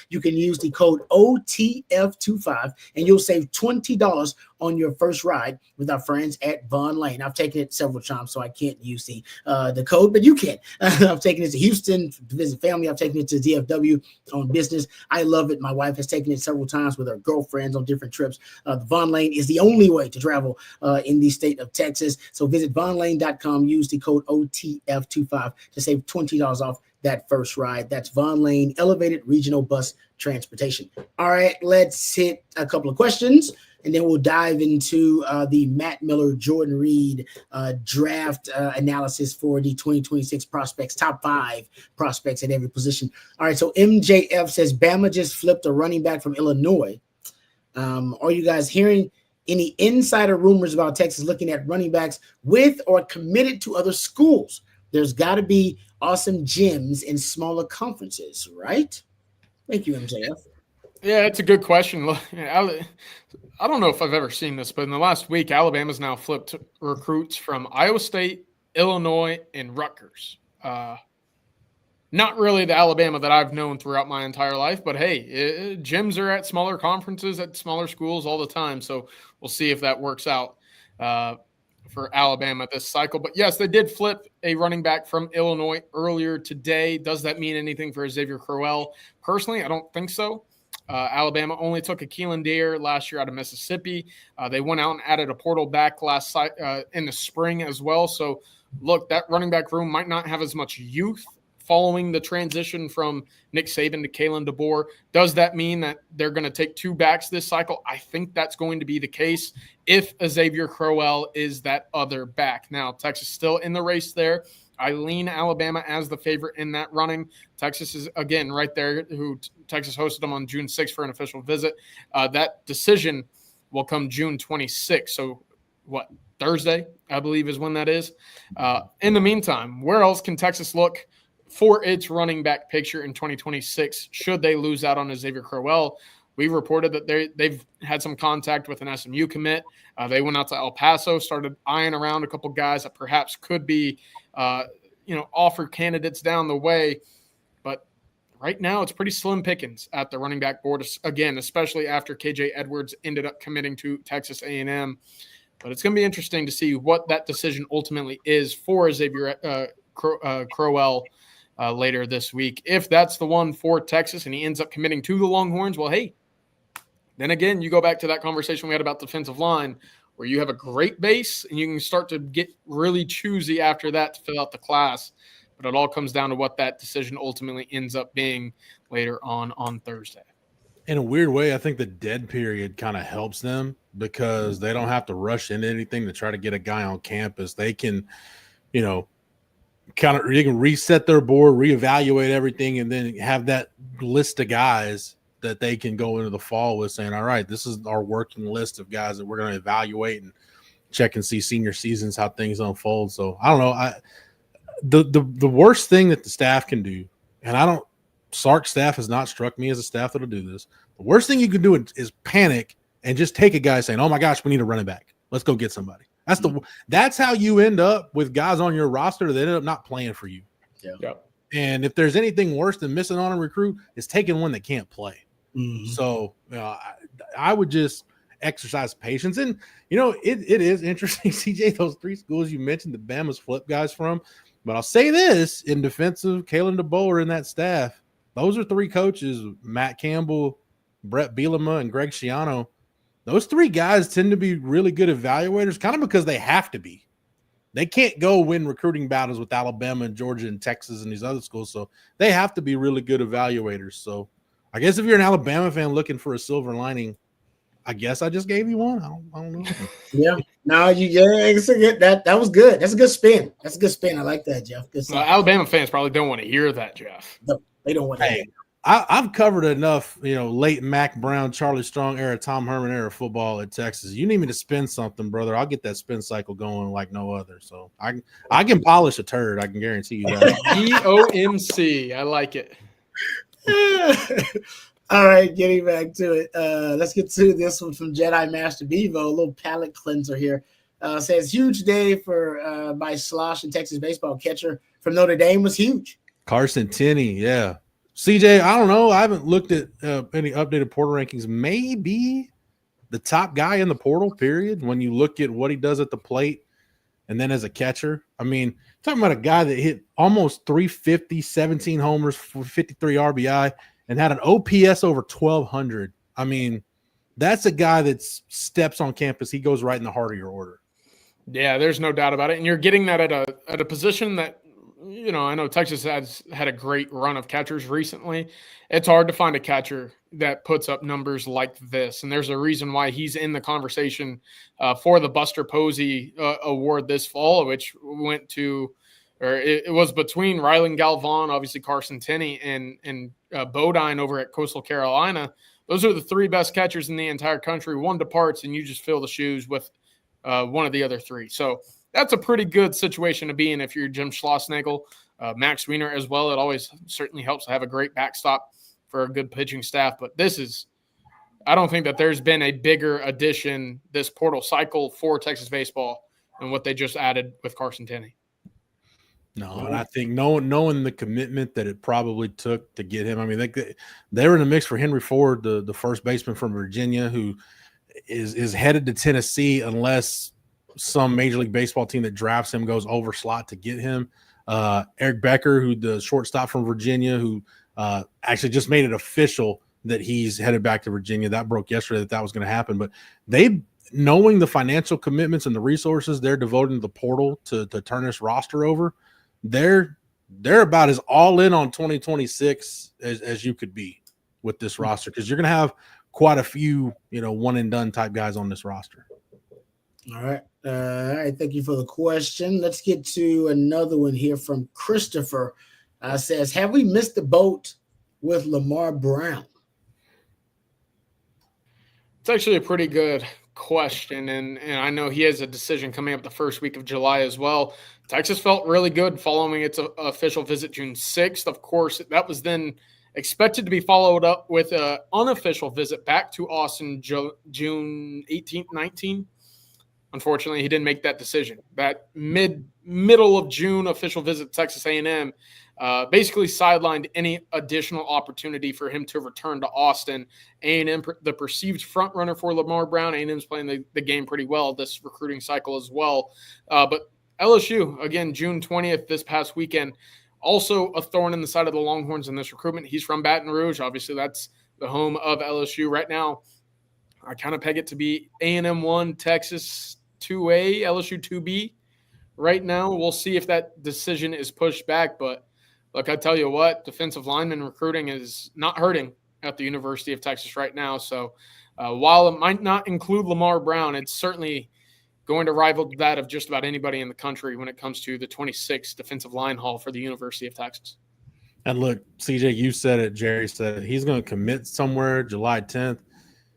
[SPEAKER 1] you can use the code OTF25 and you'll save $20 on your first ride with our friends at Vaughn Lane. I've taken it several times, so I can't use the code, but you can. I've taken it to Houston to visit family. I've taken it to DFW on business. I love it. My wife has taken it several times with her girlfriends on different trips. The Vaughn Lane is the only way to travel in the state of Texas. So visit vaughnlane.com. Use the code OTF25 to save $20 off that first ride. That's Vaughn Lane Elevated Regional Bus Transportation. All right, let's hit a couple of questions, and then we'll dive into the Matt Miller, Jordan Reed draft analysis for the 2026 prospects, top 5 prospects at every position. All right, so MJF says Bama just flipped a running back from Illinois. Are you guys hearing any insider rumors about Texas looking at running backs with or committed to other schools? There's got to be awesome gyms in smaller conferences, right? Thank you, MJF.
[SPEAKER 3] Yeah, it's a good question. I don't know if I've ever seen this, but in the last week, Alabama's now flipped recruits from Iowa State, Illinois, and Rutgers. Not really the Alabama that I've known throughout my entire life, but hey, gyms are at smaller conferences, at smaller schools all the time. So we'll see if that works out for Alabama this cycle. But yes, they did flip a running back from Illinois earlier today. Does that mean anything for Xavier Crowell? Personally, I don't think so. Alabama only took a Keelan Dare last year out of Mississippi. They went out and added a portal back in the spring as well. So look, that running back room might not have as much youth following the transition from Nick Saban to Kalen DeBoer. Does that mean that they're going to take 2 backs this cycle? I think that's going to be the case if Xavier Crowell is that other back. Now, Texas still in the race there. I lean Alabama as the favorite in that running. Texas is, again, right there, who Texas hosted them on June 6th for an official visit. That decision will come June 26th. So, Thursday, I believe, is when that is. In the meantime, where else can Texas look for its running back picture in 2026 should they lose out on Xavier Crowell? We reported that they've had some contact with an SMU commit. They went out to El Paso, started eyeing around a couple guys that perhaps could be offer candidates down the way. But right now it's pretty slim pickings at the running back board, again, especially after KJ Edwards ended up committing to Texas A&M. But it's going to be interesting to see what that decision ultimately is for Xavier Crowell later this week. If that's the one for Texas and he ends up committing to the Longhorns, well, hey, then again, you go back to that conversation we had about defensive line where you have a great base and you can start to get really choosy after that to fill out the class. But it all comes down to what that decision ultimately ends up being later on Thursday.
[SPEAKER 2] In a weird way, I think the dead period kind of helps them because they don't have to rush into anything to try to get a guy on campus. They can, you can reset their board, reevaluate everything, and then have that list of guys that they can go into the fall with saying, all right, this is our working list of guys that we're going to evaluate and check and see senior seasons, how things unfold. So I don't know. The worst thing that the staff can do, and Sark's staff has not struck me as a staff that'll do this. The worst thing you can do is panic and just take a guy saying, oh my gosh, we need a running back. Let's go get somebody. That's how you end up with guys on your roster that end up not playing for you.
[SPEAKER 1] Yeah.
[SPEAKER 3] Yep.
[SPEAKER 2] And if there's anything worse than missing on a recruit, it's taking one that can't play.
[SPEAKER 1] Mm-hmm.
[SPEAKER 2] So I would just exercise patience. And, it is interesting, CJ, those 3 schools you mentioned, the Bama's flip guys from. But I'll say this, in defense of Kalen DeBoer and that staff, those are 3 coaches, Matt Campbell, Brett Bielema, and Greg Schiano. Those 3 guys tend to be really good evaluators, kind of because they have to be. They can't go win recruiting battles with Alabama and Georgia and Texas and these other schools, so they have to be really good evaluators. So I guess if you're an Alabama fan looking for a silver lining, I guess I just gave you one. I don't know.
[SPEAKER 1] Yeah. No, that was good. That's a good spin. That's a good spin. I like that, Jeff. Good stuff.
[SPEAKER 3] Alabama fans probably don't want to hear that, Jeff.
[SPEAKER 1] No, they don't want to hear that.
[SPEAKER 2] I've covered enough, late Mac Brown, Charlie Strong era, Tom Herman era football at Texas. You need me to spin something, brother, I'll get that spin cycle going like no other. So I can polish a turd. I can guarantee you that.
[SPEAKER 3] EOMC. I like it.
[SPEAKER 1] All right, getting back to it. Let's get to this one from Jedi Master Bevo, a little palate cleanser here. Says huge day for by Slosh and Texas baseball catcher from Notre Dame was huge.
[SPEAKER 2] Carson Tenney, yeah. CJ, I don't know. I haven't looked at any updated portal rankings. Maybe the top guy in the portal, period, when you look at what he does at the plate and then as a catcher. I mean, talking about a guy that hit almost 350, 17 homers, 53 RBI, and had an OPS over 1,200. I mean, that's a guy that steps on campus. He goes right in the heart of your order.
[SPEAKER 3] Yeah, there's no doubt about it. And you're getting that at a position that, you know, I know Texas has had a great run of catchers recently. It's hard to find a catcher that puts up numbers like this. And there's a reason why he's in the conversation for the Buster Posey award this fall, which went to, or it was between Rylan Galvan, obviously Carson Tenney, and Bodine over at Coastal Carolina. Those are the three best catchers in the entire country. One departs, and you just fill the shoes with one of the other three. So that's a pretty good situation to be in if you're Jim Schlossnagle, Max Wiener as well. It always certainly helps to have a great backstop for a good pitching staff. But I don't think that there's been a bigger addition this portal cycle for Texas baseball than what they just added with Carson Tenney.
[SPEAKER 2] No, and I think knowing the commitment that it probably took to get him. I mean, they were in the mix for Henry Ford, the first baseman from Virginia, who is headed to Tennessee unless some Major League Baseball team that drafts him goes over slot to get him. Eric Becker, who the shortstop from Virginia, who actually just made it official that he's headed back to Virginia. That broke yesterday that was going to happen. But they, knowing the financial commitments and the resources they're devoting to the portal to turn this roster over, they're about as all in on 2026 as you could be with this roster, because you're going to have quite a few, one and done type guys on this roster.
[SPEAKER 1] All right. Thank you for the question. Let's get to another one here from Christopher. Says, have we missed the boat with Lamar Brown?
[SPEAKER 3] It's actually a pretty good question, and I know he has a decision coming up the first week of July as well. Texas felt really good following its official visit June 6th. Of course, that was then expected to be followed up with an unofficial visit back to Austin June 18th, 19th. Unfortunately, he didn't make that decision. That middle of June official visit to Texas A&M basically sidelined any additional opportunity for him to return to Austin. A&M, the perceived front runner for Lamar Brown, A&M's playing the game pretty well this recruiting cycle as well. But LSU, again, June 20th, this past weekend, also a thorn in the side of the Longhorns in this recruitment. He's from Baton Rouge. Obviously, that's the home of LSU right now. I kind of peg it to be A&M 1, Texas 2A, LSU 2B right now. We'll see if that decision is pushed back. But look, I tell you what, defensive lineman recruiting is not hurting at the University of Texas right now. So while it might not include Lamar Brown, it's certainly going to rival that of just about anybody in the country when it comes to the 26th defensive line haul for the University of Texas.
[SPEAKER 2] And look, CJ, you said it, Jerry said it. He's going to commit somewhere July 10th.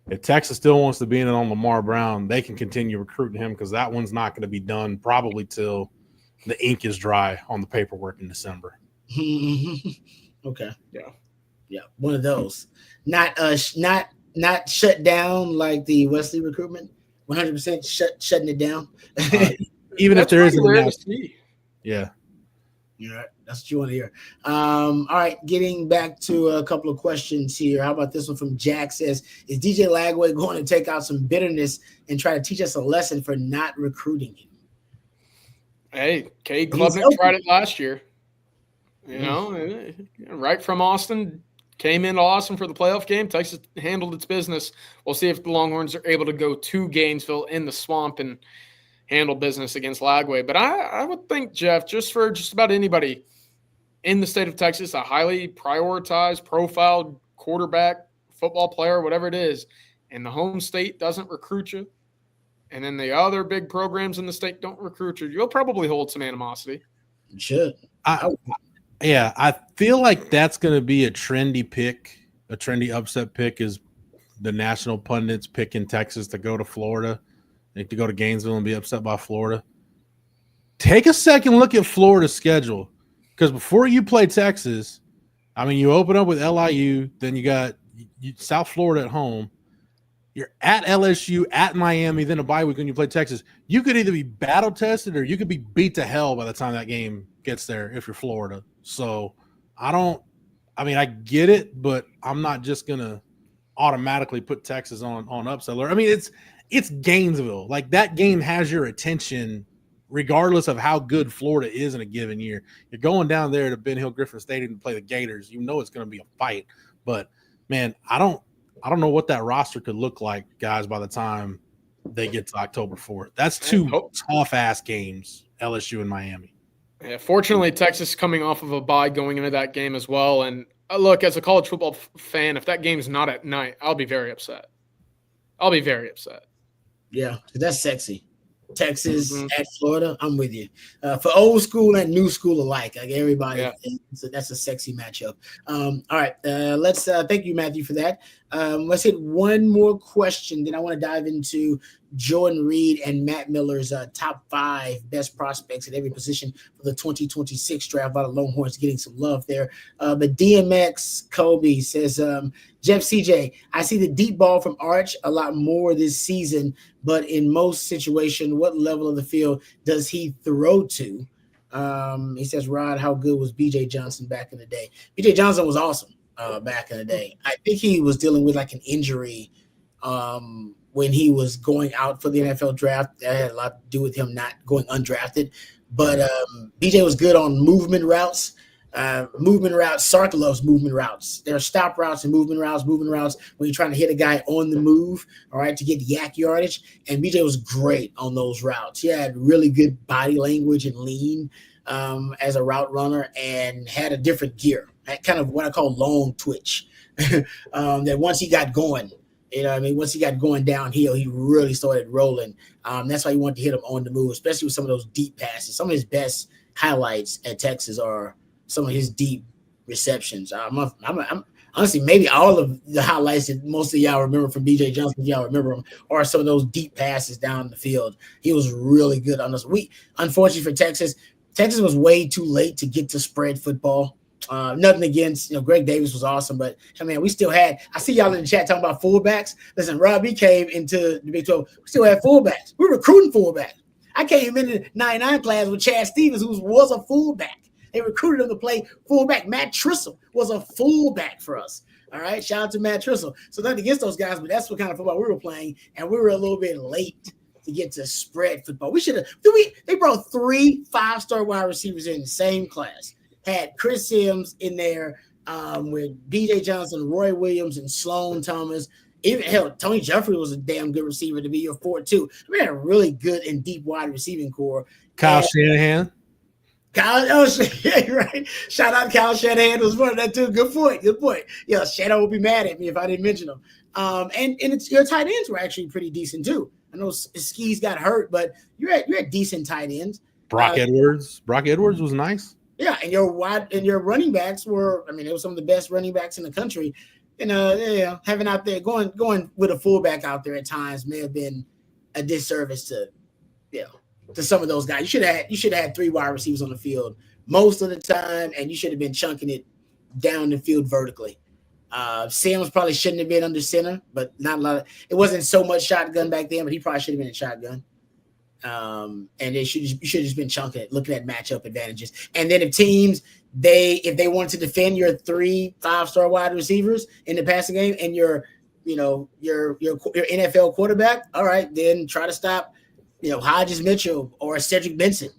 [SPEAKER 2] If Texas still wants to be in it on Lamar Brown, they can continue recruiting him, because that one's not going to be done probably till the ink is dry on the paperwork in December.
[SPEAKER 1] Okay.
[SPEAKER 3] Yeah.
[SPEAKER 1] One of those. Not shut down like the Wesley recruitment. 100% shutting it down.
[SPEAKER 2] Even if there isn't enough.
[SPEAKER 1] Yeah. All right. That's what you want to hear. All right. Getting back to a couple of questions here. How about this one from Jack? Says, is DJ Lagway going to take out some bitterness and try to teach us a lesson for not recruiting him?
[SPEAKER 3] Hey, Cade Klubnik tried it last year. Right from Austin, came into Austin for the playoff game. Texas handled its business. We'll see if the Longhorns are able to go to Gainesville in the swamp and handle business against Lagway. But I would think, Jeff, just for just about anybody in the state of Texas, a highly prioritized, profiled quarterback, football player, whatever it is, and the home state doesn't recruit you, and then the other big programs in the state don't recruit you, you'll probably hold some animosity.
[SPEAKER 1] You should.
[SPEAKER 2] I feel like that's going to be a trendy pick, a trendy upset pick, is the national pundits picking Texas to go to Florida, to go to Gainesville and be upset by Florida. Take a second look at Florida's schedule, because before you play Texas, I mean, you open up with LIU, then you got South Florida at home. You're at LSU, at Miami, then a bye week when you play Texas. You could either be battle tested or you could be beat to hell by the time that game gets there if you're Florida. So I get it, but I'm not just going to automatically put Texas on upset alert. I mean, it's Gainesville. Like, that game has your attention regardless of how good Florida is in a given year. You're going down there to Ben Hill Griffin Stadium to play the Gators. You know it's going to be a fight. But man, I don't know what that roster could look like, guys, by the time they get to October 4th. That's two tough ass games, LSU and Miami.
[SPEAKER 3] Yeah, fortunately, Texas coming off of a bye going into that game as well. And look, as a college football fan, if that game's not at night, I'll be very upset.
[SPEAKER 1] Yeah, that's sexy. Texas at Florida, I'm with you. For old school and new school alike, like everybody, that's a sexy matchup. All right, let's thank you, Matthew, for that. Let's hit one more question. Then I want to dive into Jordan Reed and Matt Miller's top 5 best prospects at every position for the 2026 draft. A lot of Longhorns getting some love there. But DMX Kobe says, Jeff CJ, I see the deep ball from Arch a lot more this season, but in most situations, what level of the field does he throw to? He says, Rod, how good was BJ Johnson back in the day? BJ Johnson was awesome back in the day. I think he was dealing with like an injury when he was going out for the NFL draft. That had a lot to do with him not going undrafted. But BJ was good on movement routes. Sark loves movement routes. There are stop routes and movement routes when you're trying to hit a guy on the move, all right, to get yak yardage. And BJ was great on those routes. He had really good body language and lean as a route runner, and had a different gear, kind of what I call long twitch. That once he got going, once he got going downhill, he really started rolling. That's why you want to hit him on the move, especially with some of those deep passes. Some of his best highlights at Texas are some of his deep receptions. I'm honestly, maybe all of the highlights that most of y'all remember from BJ Johnson, if y'all remember him, are some of those deep passes down the field. He was really good on those. Unfortunately for Texas was way too late to get to spread football. Nothing against, Greg Davis was awesome, but I mean, we still had. I see y'all in the chat talking about fullbacks. Listen, Robbie came into the Big 12. We still had fullbacks. We were recruiting fullbacks. I came into the 99 class with Chad Stevens, who was a fullback. They recruited him to play fullback. Matt Trissel was a fullback for us. All right, shout out to Matt Trissel. So nothing against those guys, but that's what kind of football we were playing, and we were a little bit late to get to spread football. We should have. They brought 3 5-star wide receivers in the same class. Had Chris Sims in there with B.J. Johnson, Roy Williams, and Sloan Thomas. Even Tony Jeffrey was a damn good receiver to be your 4-2. We had a really good and deep wide receiving core.
[SPEAKER 2] Kyle Shanahan.
[SPEAKER 1] Right. Shout out Kyle Shanahan was one of that too. Good point. Yeah, Shanahan would be mad at me if I didn't mention him. And your tight ends were actually pretty decent too. I know Skis got hurt, but you had decent tight ends.
[SPEAKER 2] Brock Edwards was nice.
[SPEAKER 1] Yeah, and your running backs were. I mean, they were some of the best running backs in the country. Having out there going with a fullback out there at times may have been a disservice to some of those guys. You should have had 3 wide receivers on the field most of the time, and you should have been chunking it down the field vertically. Sims probably shouldn't have been under center, but not a lot. It wasn't so much shotgun back then, but he probably should have been in shotgun. And you should have just been chunking it, looking at matchup advantages. And then if they wanted to defend your 3 5-star wide receivers in the passing game and your NFL quarterback, all right, then try to stop Hodges Mitchell or Cedric Benson.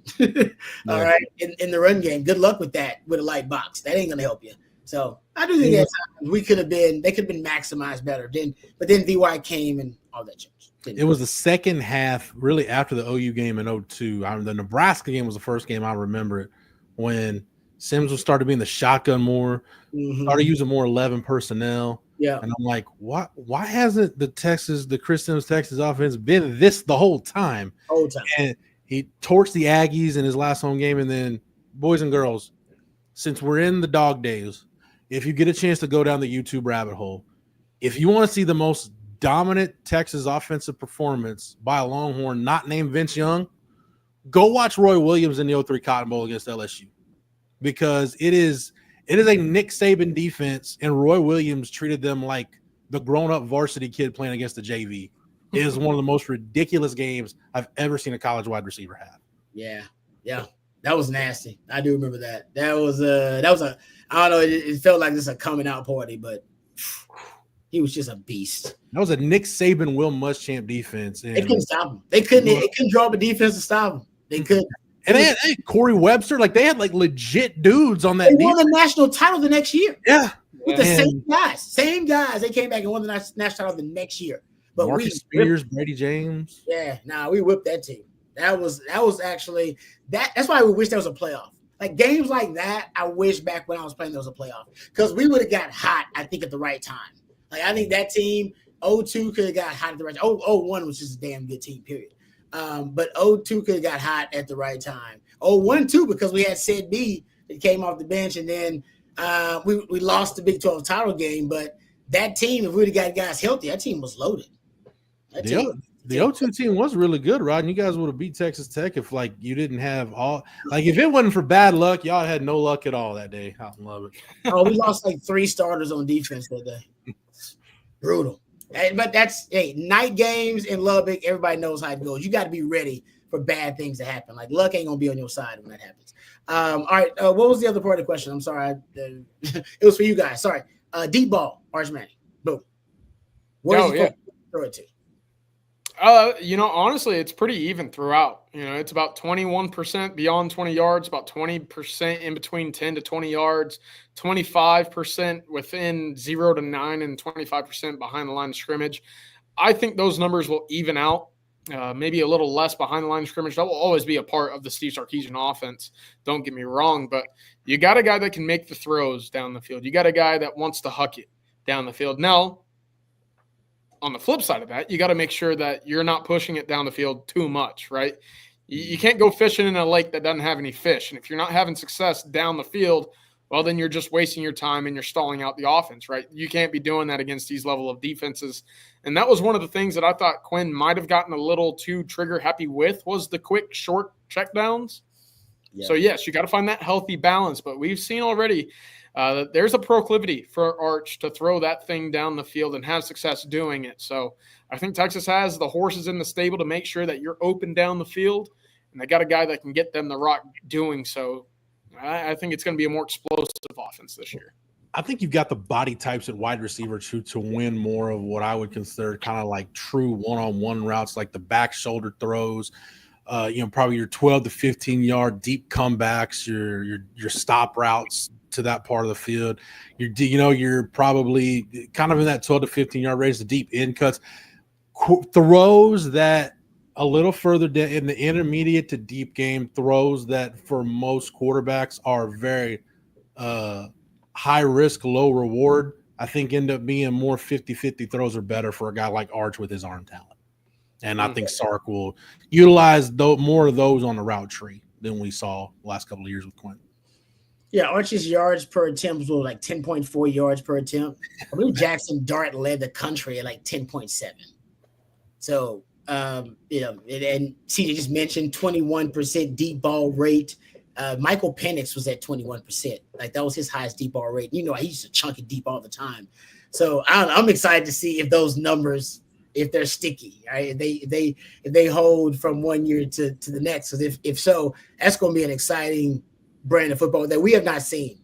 [SPEAKER 1] All right, in the run game. Good luck with that with a light box. That ain't gonna help you. So I do think they could have been maximized better. But then VY came and all that changed.
[SPEAKER 2] It was the second half, really after the OU game in 2002. The Nebraska game was the first game I remember it, when Sims was started being the shotgun more, started using more 11 personnel.
[SPEAKER 1] Yeah.
[SPEAKER 2] And I'm like, why hasn't the Chris Sims Texas offense been this the whole time? And he torched the Aggies in his last home game. And then, boys and girls, since we're in the dog days, if you get a chance to go down the YouTube rabbit hole, if you want to see the most dominant Texas offensive performance by a Longhorn not named Vince Young, go watch Roy Williams in the 03 Cotton Bowl against LSU, because it is a Nick Saban defense, and Roy Williams treated them like the grown-up varsity kid playing against the JV. It is one of the most ridiculous games I've ever seen a college wide receiver have.
[SPEAKER 1] Yeah. That was nasty. I do remember that. That was a I don't know, it felt like this a coming out party, but He was just a beast.
[SPEAKER 2] That was a Nick Saban, Will Muschamp defense. And
[SPEAKER 1] they couldn't stop him. They couldn't draw up a defense to stop him. They couldn't.
[SPEAKER 2] And they had Corey Webster. Like, they had, like, legit dudes on that
[SPEAKER 1] They
[SPEAKER 2] defense.
[SPEAKER 1] won the national title the next year.
[SPEAKER 2] Yeah.
[SPEAKER 1] With the same guys. Same guys. They came back and won the national title the next year. But
[SPEAKER 2] Marcus Spears, Brady James.
[SPEAKER 1] Yeah, we whipped that team. That was actually that's why we wish there was a playoff. Like games like that, I wish back when I was playing there was a playoff. Because we would have got hot, I think, at the right time. Like I think that team, 0-2 could have got hot at the right time. 0-1 was just a damn good team, period. But 0-2 could have got hot at the right time. 0-1 too, because we had Sid B that came off the bench, and then we lost the Big 12 title game. But that team, if we would have got guys healthy, that team was loaded.
[SPEAKER 2] The 0-2 team was really good, Rod, and you guys would have beat Texas Tech if, like, you didn't have all – like, if it wasn't for bad luck, y'all had no luck at all that day. I love it.
[SPEAKER 1] Oh, we lost, like, 3 starters on defense that day. Brutal. But that's night games in Lubbock. Everybody knows how it goes. You got to be ready for bad things to happen. Like luck ain't gonna be on your side when that happens. All right. What was the other part of the question? I'm sorry. It was for you guys. Sorry. Deep ball, Arch Manning. Boom. Where's he throw it to?
[SPEAKER 3] Honestly, it's pretty even throughout. It's about 21% beyond 20 yards, about 20% in between 10 to 20 yards, 25% within 0 to 9, and 25% behind the line of scrimmage. I think those numbers will even out. Maybe a little less behind the line of scrimmage. That will always be a part of the Steve Sarkisian offense. Don't get me wrong, but you got a guy that can make the throws down the field. You got a guy that wants to huck it down the field. Now, on the flip side of that, you got to make sure that you're not pushing it down the field too much, right? You can't go fishing in a lake that doesn't have any fish. And if you're not having success down the field, well, then you're just wasting your time and you're stalling out the offense, right? You can't be doing that against these level of defenses. And that was one of the things that I thought Quinn might have gotten a little too trigger happy with was the quick, short checkdowns. Yeah. So, yes, you got to find that healthy balance. But we've seen already that there's a proclivity for Arch to throw that thing down the field and have success doing it. So I think Texas has the horses in the stable to make sure that you're open down the field, and they got a guy that can get them the rock doing so. I think it's going to be a more explosive offense this year.
[SPEAKER 2] I think you've got the body types at wide receiver to win more of what I would consider kind of like true one-on-one routes, like the back shoulder throws, probably your 12 to 15-yard deep comebacks, your stop routes to that part of the field. You're probably kind of in that 12 to 15-yard range, the deep end cuts, throws that a little further down in the intermediate to deep game, throws that for most quarterbacks are very high risk, low reward. I think end up being more 50-50 throws are better for a guy like Arch with his arm talent. And I think Sark will utilize more of those on the route tree than we saw the last couple of years with Quinn.
[SPEAKER 1] Yeah, Arch's yards per attempt was like 10.4 yards per attempt. I believe Jackson Dart led the country at like 10.7. So, and CJ just mentioned 21% deep ball rate. Michael Penix was at 21%. Like that was his highest deep ball rate. He used to chunk it deep all the time. So I'm excited to see if those numbers, if they're sticky, right? If they hold from one year to the next. Because if so, that's going to be an exciting brand of football that we have not seen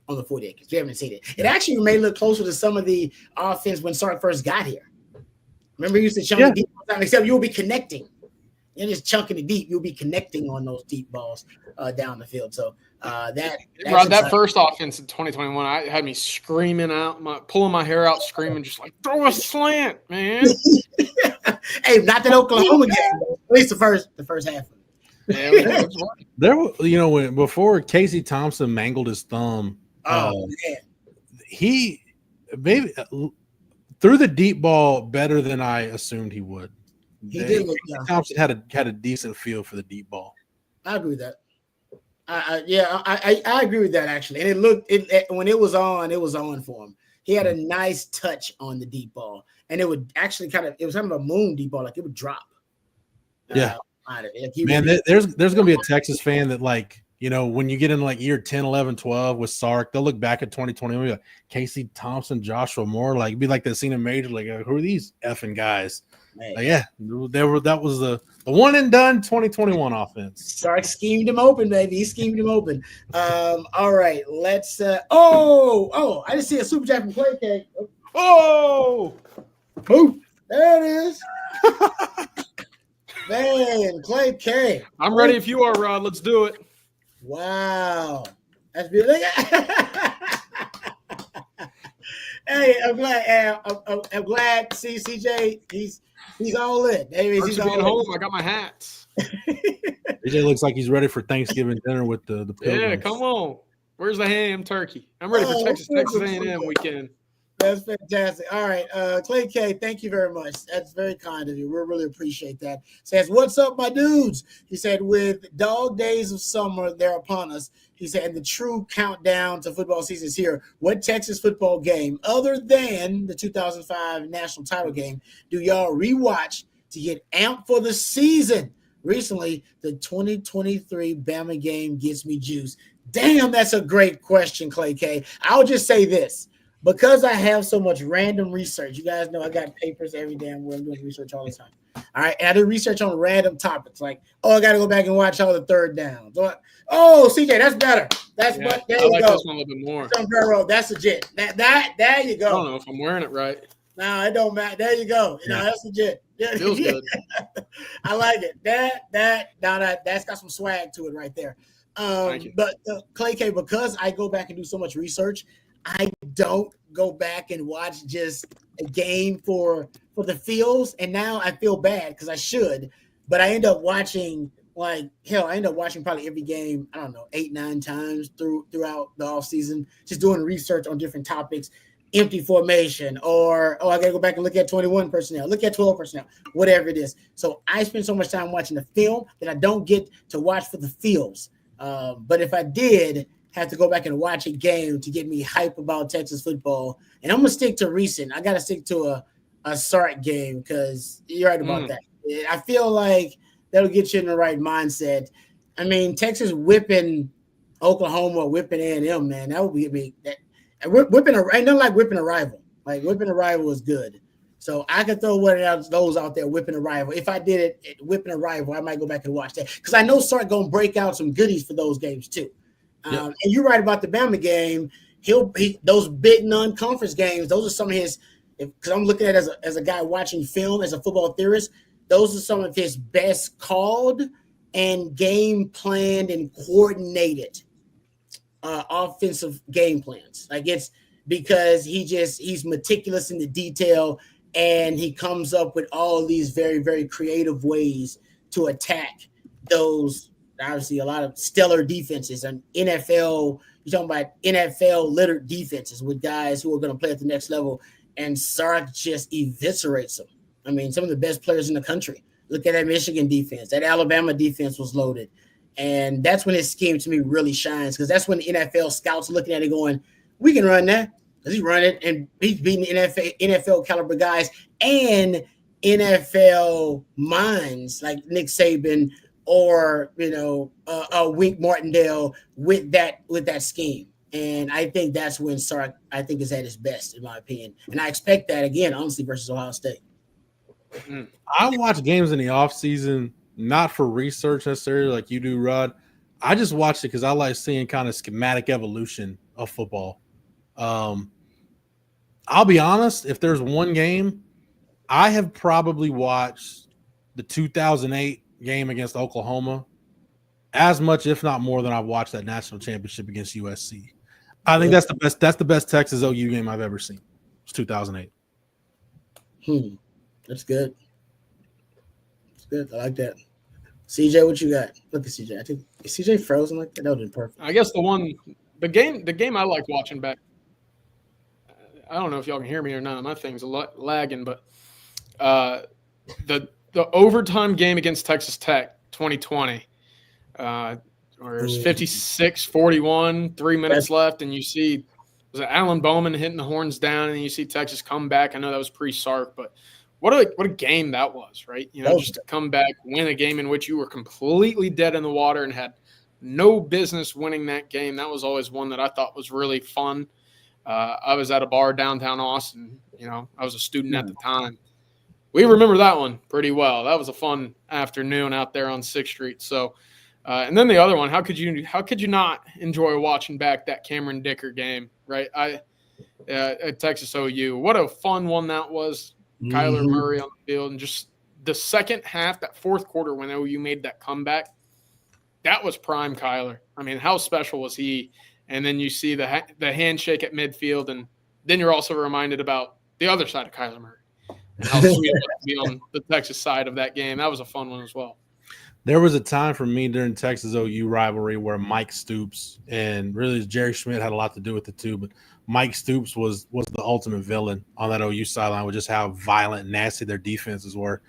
[SPEAKER 1] on the 40 acres. We haven't seen it. It actually may look closer to some of the offense when Sark first got here. Remember, he used to chunk it deep all the time, except you'll be connecting. You're just chunking it deep. You'll be connecting on those deep balls down the field. So
[SPEAKER 3] that first offense in 2021, I had me screaming out, pulling my hair out, screaming, just like throw a slant, man.
[SPEAKER 1] Hey, not that Oklahoma game, at least the first half of it.
[SPEAKER 2] There, before Casey Thompson mangled his thumb, he maybe threw the deep ball better than I assumed he would. Thompson had a decent feel for the deep ball.
[SPEAKER 1] I agree with that. I agree with that actually. And when it was on for him. He had a nice touch on the deep ball, and it would actually it was kind of a moon deep ball, like it would drop.
[SPEAKER 2] Man, there's going to be a Texas fan that when you get in like year 10, 11, 12 with Sark, they'll look back at 2020 and be like Casey Thompson, Joshua Moore, like it'd be like that scene in Major League. Who are these effing guys? That was the one and done 2021 offense.
[SPEAKER 1] Sark schemed him open, baby. He schemed him open. All right, let's. I just see a super chat from Clay K.
[SPEAKER 3] Oh,
[SPEAKER 1] Boom. There it is. Man, Clay K.
[SPEAKER 3] I'm ready if you are, Rod. Let's do it.
[SPEAKER 1] Wow. That's beautiful. Hey, I'm glad. I'm glad. See, CJ, he's all in. Hey,
[SPEAKER 3] Perks
[SPEAKER 1] he's
[SPEAKER 3] of being
[SPEAKER 1] all in.
[SPEAKER 3] home. I got my hats.
[SPEAKER 2] AJ looks like he's ready for Thanksgiving dinner with the
[SPEAKER 3] Yeah,
[SPEAKER 2] Pilgrims.
[SPEAKER 3] come on. Where's the ham turkey? I'm ready for Texas A&M weekend.
[SPEAKER 1] That's fantastic. All right, Clay K, thank you very much. That's very kind of you. We really appreciate that. Says, what's up, my dudes? He said, with dog days of summer, they're upon us. He said, and the true countdown to football season is here. What Texas football game, other than the 2005 national title game, do y'all rewatch to get amped for the season? Recently, the 2023 Bama game gets me juice. Damn, that's a great question, Clay K. I'll just say this. Because I have so much random research, you guys know I got papers every damn where I'm doing research all the time. All right, and I do research on random topics like, I got to go back and watch all the third downs. Oh, CJ, that's better. That's what. There
[SPEAKER 3] I
[SPEAKER 1] you
[SPEAKER 3] like
[SPEAKER 1] go.
[SPEAKER 3] this one a little bit more.
[SPEAKER 1] Sombrero, that's legit. That there you go.
[SPEAKER 3] I don't know if I'm wearing it right.
[SPEAKER 1] No, it don't matter. There you go. That's legit.
[SPEAKER 3] Feels good.
[SPEAKER 1] I like it. That's got some swag to it right there.
[SPEAKER 3] Thank you.
[SPEAKER 1] But Clay K, because I go back and do so much research, I don't go back and watch just a game for the feels. And now I feel bad because I should, but I end up watching I end up watching probably every game, I don't know, 8-9 times throughout the offseason, just doing research on different topics, empty formation, or, I got to go back and look at 21 personnel, look at 12 personnel, whatever it is. So I spend so much time watching the film that I don't get to watch for the feels. But if I did have to go back and watch a game to get me hype about Texas football, and I'm going to stick to recent. I got to stick to a Sark game because you're right about that. I feel like that'll get you in the right mindset. I mean, Texas whipping Oklahoma, whipping A&M, man, that would get me. Whipping ain't nothing like whipping a rival. Like whipping a rival is good. So I could throw one of those out there, whipping a rival. If I did it, whipping a rival, I might go back and watch that because I know Sark going to break out some goodies for those games too. And you're right about the Bama game. Those big non-conference games. Those are some of his. Because I'm looking at it as a guy watching film, as a football theorist. Those are some of his best called and game planned and coordinated offensive game plans. Like it's because he's meticulous in the detail and he comes up with all these very, very creative ways to attack those. Obviously, a lot of stellar defenses and NFL. You're talking about NFL littered defenses with guys who are going to play at the next level, and Sark just eviscerates them. I mean, some of the best players in the country. Look at that Michigan defense. That Alabama defense was loaded, and that's when his scheme to me really shines because that's when the NFL scouts are looking at it going, "We can run that." Because he's running and he's beating NFL caliber guys and NFL minds like Nick Saban. Or Wink Martindale with that scheme, and I think that's when Sark is at his best in my opinion, and I expect that again honestly versus Ohio State.
[SPEAKER 2] I watch games in the off season not for research necessarily like you do, Rod. I just watch it because I like seeing kind of schematic evolution of football. I'll be honest, if there's one game, I have probably watched the 2008 game against Oklahoma as much, if not more, than I've watched that national championship against USC. I think that's the best. That's the best Texas OU game I've ever seen. It's 2008.
[SPEAKER 1] That's good. That's good. I like that. CJ, what you got? Look at CJ. I think is CJ frozen like that? That would have been perfect.
[SPEAKER 3] I guess the game I like watching back. I don't know if y'all can hear me or not. My thing's lagging, but the overtime game against Texas Tech 2020, where it was 56-41, 3 minutes left, and you see was it Alan Bowman hitting the horns down, and you see Texas come back. I know that was pre-Sark, but what a game that was, right? Just to come back, win a game in which you were completely dead in the water and had no business winning that game. That was always one that I thought was really fun. I was at a bar downtown Austin. I was a student at the time. We remember that one pretty well. That was a fun afternoon out there on 6th Street. So, and then the other one, how could you not enjoy watching back that Cameron Dicker game, right? at Texas OU. What a fun one that was. Kyler Murray on the field, and just the second half, that fourth quarter when OU made that comeback, that was prime Kyler. I mean, how special was he? And then you see the handshake at midfield, and then you're also reminded about the other side of Kyler Murray and how sweet it was to be on the Texas side of that game. That was a fun one as well.
[SPEAKER 2] There was a time for me during Texas OU rivalry where Mike Stoops, and really Jerry Schmidt had a lot to do with it too, but Mike Stoops was the ultimate villain on that OU sideline with just how violent and nasty their defenses were.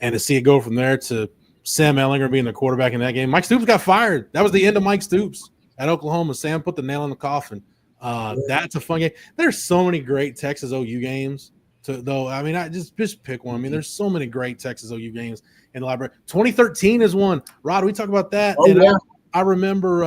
[SPEAKER 2] And to see it go from there to Sam Ehlinger being the quarterback in that game, Mike Stoops got fired. That was the end of Mike Stoops at Oklahoma. Sam put the nail in the coffin. That's a fun game. There's so many great Texas OU games. I just pick one. I mean, there's so many great Texas OU games in the library. 2013 is one. Rod, we talk about that.
[SPEAKER 1] Oh, yeah.
[SPEAKER 2] I remember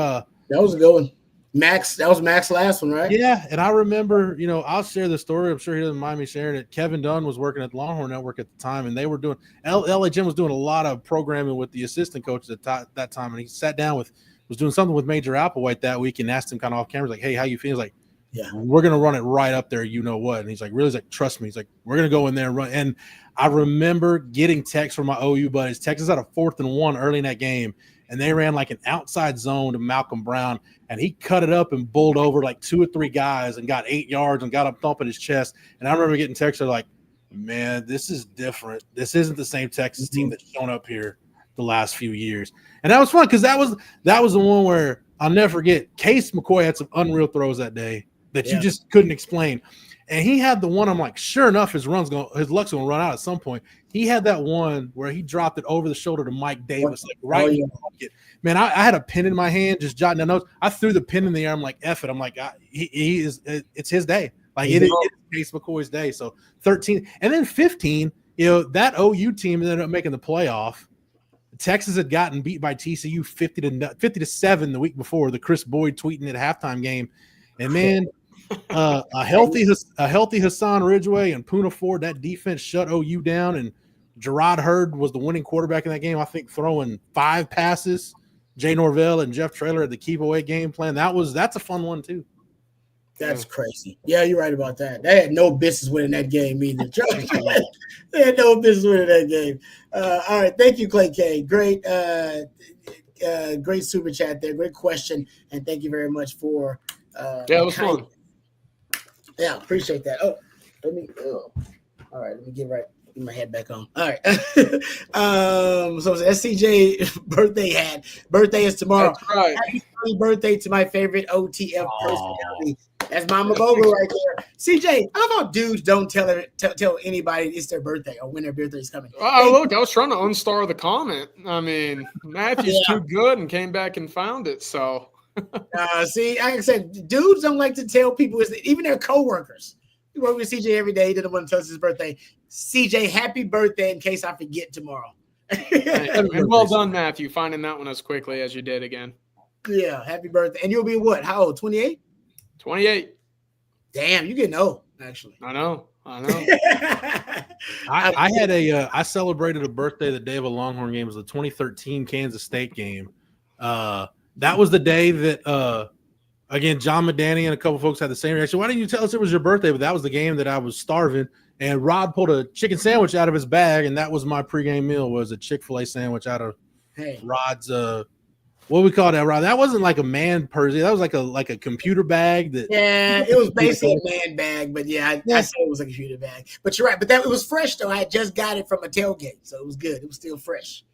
[SPEAKER 1] that was a good one. Max, that was Max's last one, right?
[SPEAKER 2] Yeah, and I remember, I'll share the story. I'm sure he doesn't mind me sharing it. Kevin Dunn was working at the Longhorn Network at the time, and they were doing LHM was doing a lot of programming with the assistant coach at that time, and he sat down was doing something with Major Applewhite that week and asked him kind of off camera, like, "Hey, how you feel?" He's like, "Yeah, we're gonna run it right up there, you know what?" And he's like, "Really?" He's like, "Trust me." He's like, "We're gonna go in there and run." And I remember getting texts from my OU buddies. Texas had a 4th and 1 early in that game, and they ran like an outside zone to Malcolm Brown, and he cut it up and bowled over like 2 or 3 guys and got 8 yards and got up thumping his chest. And I remember getting texts like, "Man, this is different. This isn't the same Texas team that's shown up here the last few years." And that was fun because that was the one where I'll never forget. Case McCoy had some unreal throws that day that you just couldn't explain. And he had the one, I'm like, sure enough, his luck's gonna run out at some point. He had that one where he dropped it over the shoulder to Mike Davis, like right in the pocket. Man, I had a pen in my hand, just jotting down notes. I threw the pen in the air. I'm like, F it. I'm like, it's his day. Like it is Case McCoy's day. So 13, and then 15. That OU team ended up making the playoff. Texas had gotten beat by TCU 50-7 the week before, the Chris Boyd tweeting at halftime game, and man. A healthy Hassan Ridgeway and Poona Ford, that defense shut OU down, and Gerard Hurd was the winning quarterback in that game, I think, throwing 5 passes. Jay Norvell and Jeff Traylor had the keep away game plan. That's a fun one too.
[SPEAKER 1] That's crazy. Yeah, you're right about that. They had no business winning that game either. They had no business winning that game. All right, thank you, Clay K. Great super chat there. Great question, and thank you very much for.
[SPEAKER 3] It was fun.
[SPEAKER 1] Yeah, appreciate that. All right, let me get my head back on. All right. So SCJ birthday is tomorrow.
[SPEAKER 3] That's right.
[SPEAKER 1] Happy early birthday to my favorite OTF personality. That's Mama Bogle right there. CJ, I love how dudes don't tell anybody it's their birthday or when their birthday is coming.
[SPEAKER 3] Oh, look, I was trying to unstar the comment. I mean, Matthew's too good and came back and found it, so.
[SPEAKER 1] See, like I said, dudes don't like to tell people, even their coworkers. You work with CJ every day, didn't want to tell us his birthday. CJ, happy birthday in case I forget tomorrow.
[SPEAKER 3] And well done, Matthew, finding that one as quickly as you did again.
[SPEAKER 1] Yeah, happy birthday. And you'll be what? How old? 28?
[SPEAKER 3] 28.
[SPEAKER 1] Damn, you're getting old, actually.
[SPEAKER 3] I know.
[SPEAKER 2] I celebrated a birthday the day of a Longhorn game. It was the 2013 Kansas State game. That was the day that, again, John Medani and a couple folks had the same reaction. Why didn't you tell us it was your birthday? But that was the game that I was starving, and Rod pulled a chicken sandwich out of his bag, and that was my pregame meal, was a Chick-fil-A sandwich out of Rod's what we call that, Rod? That wasn't like a man Persia. That was like a computer bag.
[SPEAKER 1] It was basically a man bag, but I said it was a computer bag. But you're right. But it was fresh, though. I had just got it from a tailgate, so it was good. It was still fresh.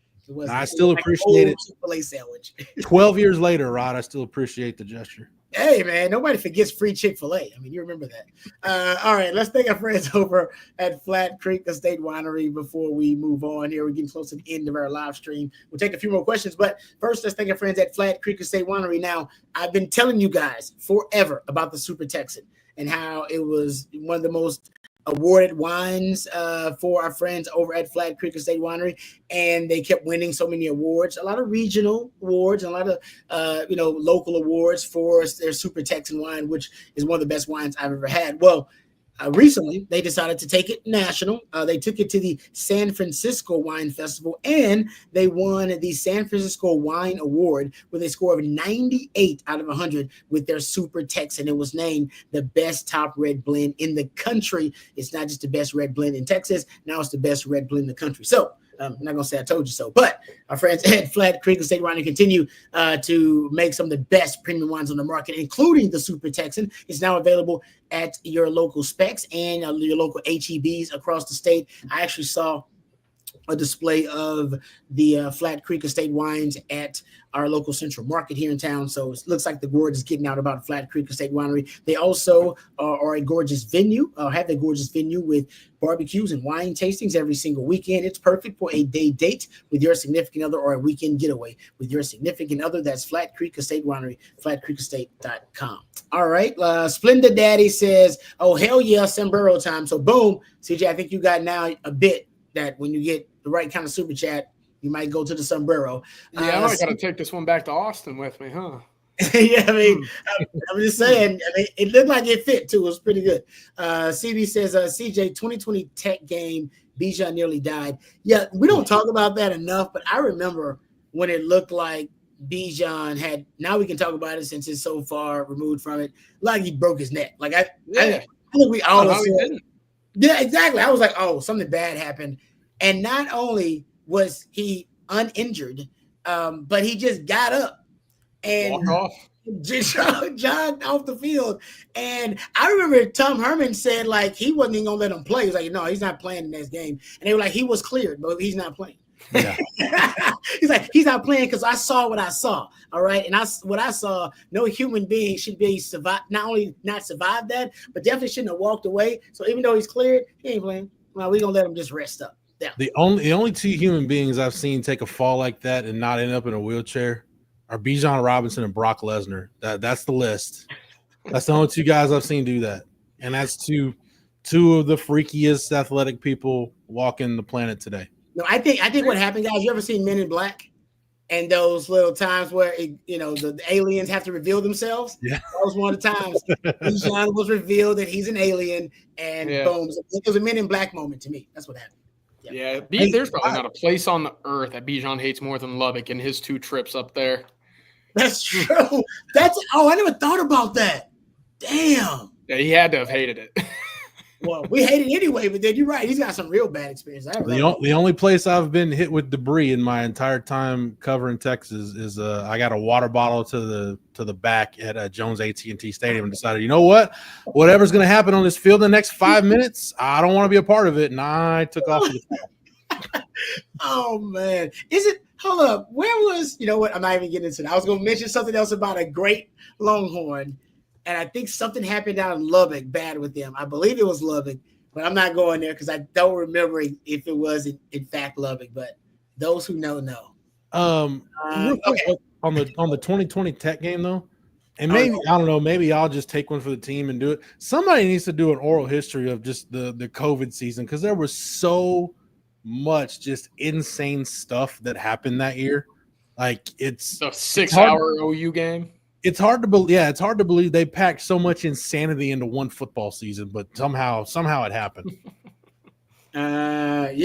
[SPEAKER 2] I still appreciate it.
[SPEAKER 1] Chick-fil-A sandwich.
[SPEAKER 2] 12 years later, Rod, I still appreciate the gesture.
[SPEAKER 1] Hey, man, nobody forgets free Chick-fil-A. I mean, you remember that. All right, let's thank our friends over at Flat Creek Estate Winery before we move on here. We're getting close to the end of our live stream. We'll take a few more questions, but first, let's thank our friends at Flat Creek Estate Winery. Now, I've been telling you guys forever about the Super Texan and how it was one of the most awarded wines for our friends over at Flat Creek Estate Winery, and they kept winning so many awards, a lot of regional awards, and a lot of local awards for their Super Texan wine, which is one of the best wines I've ever had. Well, recently, they decided to take it national. They took it to the San Francisco Wine Festival, and they won the San Francisco Wine Award with a score of 98 out of 100 with their Super Texan. It was named the best top red blend in the country. It's not just the best red blend in Texas. Now it's the best red blend in the country. So I'm not going to say I told you so, but our friends at Flat Creek Estate Winery continue to make some of the best premium wines on the market, including the Super Texan. It's now available at your local Specs and your local HEBs across the state. I actually saw a display of the Flat Creek Estate wines at our local Central Market here in town. So it looks like the word is getting out about Flat Creek Estate Winery. They also are a gorgeous venue, have a gorgeous venue with barbecues and wine tastings every single weekend. It's perfect for a day date with your significant other or a weekend getaway with your significant other. That's Flat Creek Estate Winery, flatcreekestate.com. All right. Splendid Daddy says, oh, hell yeah, sombrero time. So boom, CJ, I think you got now a bit that when you get the right kind of super chat, you might go to the sombrero.
[SPEAKER 3] Yeah, I might got to take this one back to Austin with me, huh?
[SPEAKER 1] Yeah, I mean, I'm just saying. I mean, it looked like it fit too. It was pretty good. CB says, CJ, 2020 Tech game, Bijan nearly died. Yeah, we don't talk about that enough, but I remember when it looked like Bijan had. Now we can talk about it since it's so far removed from it. Like he broke his neck. Like I think we all said. Yeah, exactly. I was like, oh, something bad happened. And not only was he uninjured, but he just got up and just jogged off the field. And I remember Tom Herman said, like, he wasn't even going to let him play. He was like, no, he's not playing the next game. And they were like, he was cleared, but he's not playing. Yeah. He's like, he's not playing because I saw what I saw. All right. And what I saw, no human being should be not only not survived that, but definitely shouldn't have walked away. So even though he's cleared, he ain't playing. Well, we're gonna let him just rest up. Yeah.
[SPEAKER 2] The only two human beings I've seen take a fall like that and not end up in a wheelchair are Bijan Robinson and Brock Lesnar. That's the list. That's the only two guys I've seen do that. And that's two of the freakiest athletic people walking the planet today.
[SPEAKER 1] No, I think what happened, guys, you ever seen Men in Black? And those little times where the aliens have to reveal themselves. Yeah, that was one of the times Bijan was revealed that he's an alien, and boom, it was a Men in Black moment to me. That's what happened.
[SPEAKER 3] Yeah, there's probably not a place on the earth that Bijan hates more than Lubbock and his 2 trips up there.
[SPEAKER 1] That's true. I never thought about that. Damn.
[SPEAKER 3] Yeah, he had to have hated it.
[SPEAKER 1] Well, we hate it anyway, but then you're right. He's got some real bad experience.
[SPEAKER 2] The only place I've been hit with debris in my entire time covering Texas is I got a water bottle to the back at Jones AT&T Stadium and decided, you know what? Whatever's going to happen on this field in the next 5 minutes, I don't want to be a part of it. And I took off.
[SPEAKER 1] Oh, man. Hold up. Where was, you know what? I'm not even getting into that. I was going to mention something else about a great Longhorn. And I think something happened down in Lubbock bad with them. I believe it was Lubbock, but I'm not going there because I don't remember if it was in fact Lubbock. But those who know.
[SPEAKER 2] Okay. On the 2020 Tech game though, and maybe I don't know. Maybe I'll just take one for the team and do it. Somebody needs to do an oral history of just the COVID season because there was so much just insane stuff that happened that year. Like it's
[SPEAKER 3] a 6-hour OU game.
[SPEAKER 2] It's hard to believe. Yeah, it's hard to believe they packed so much insanity into one football season, but somehow it happened.
[SPEAKER 1] That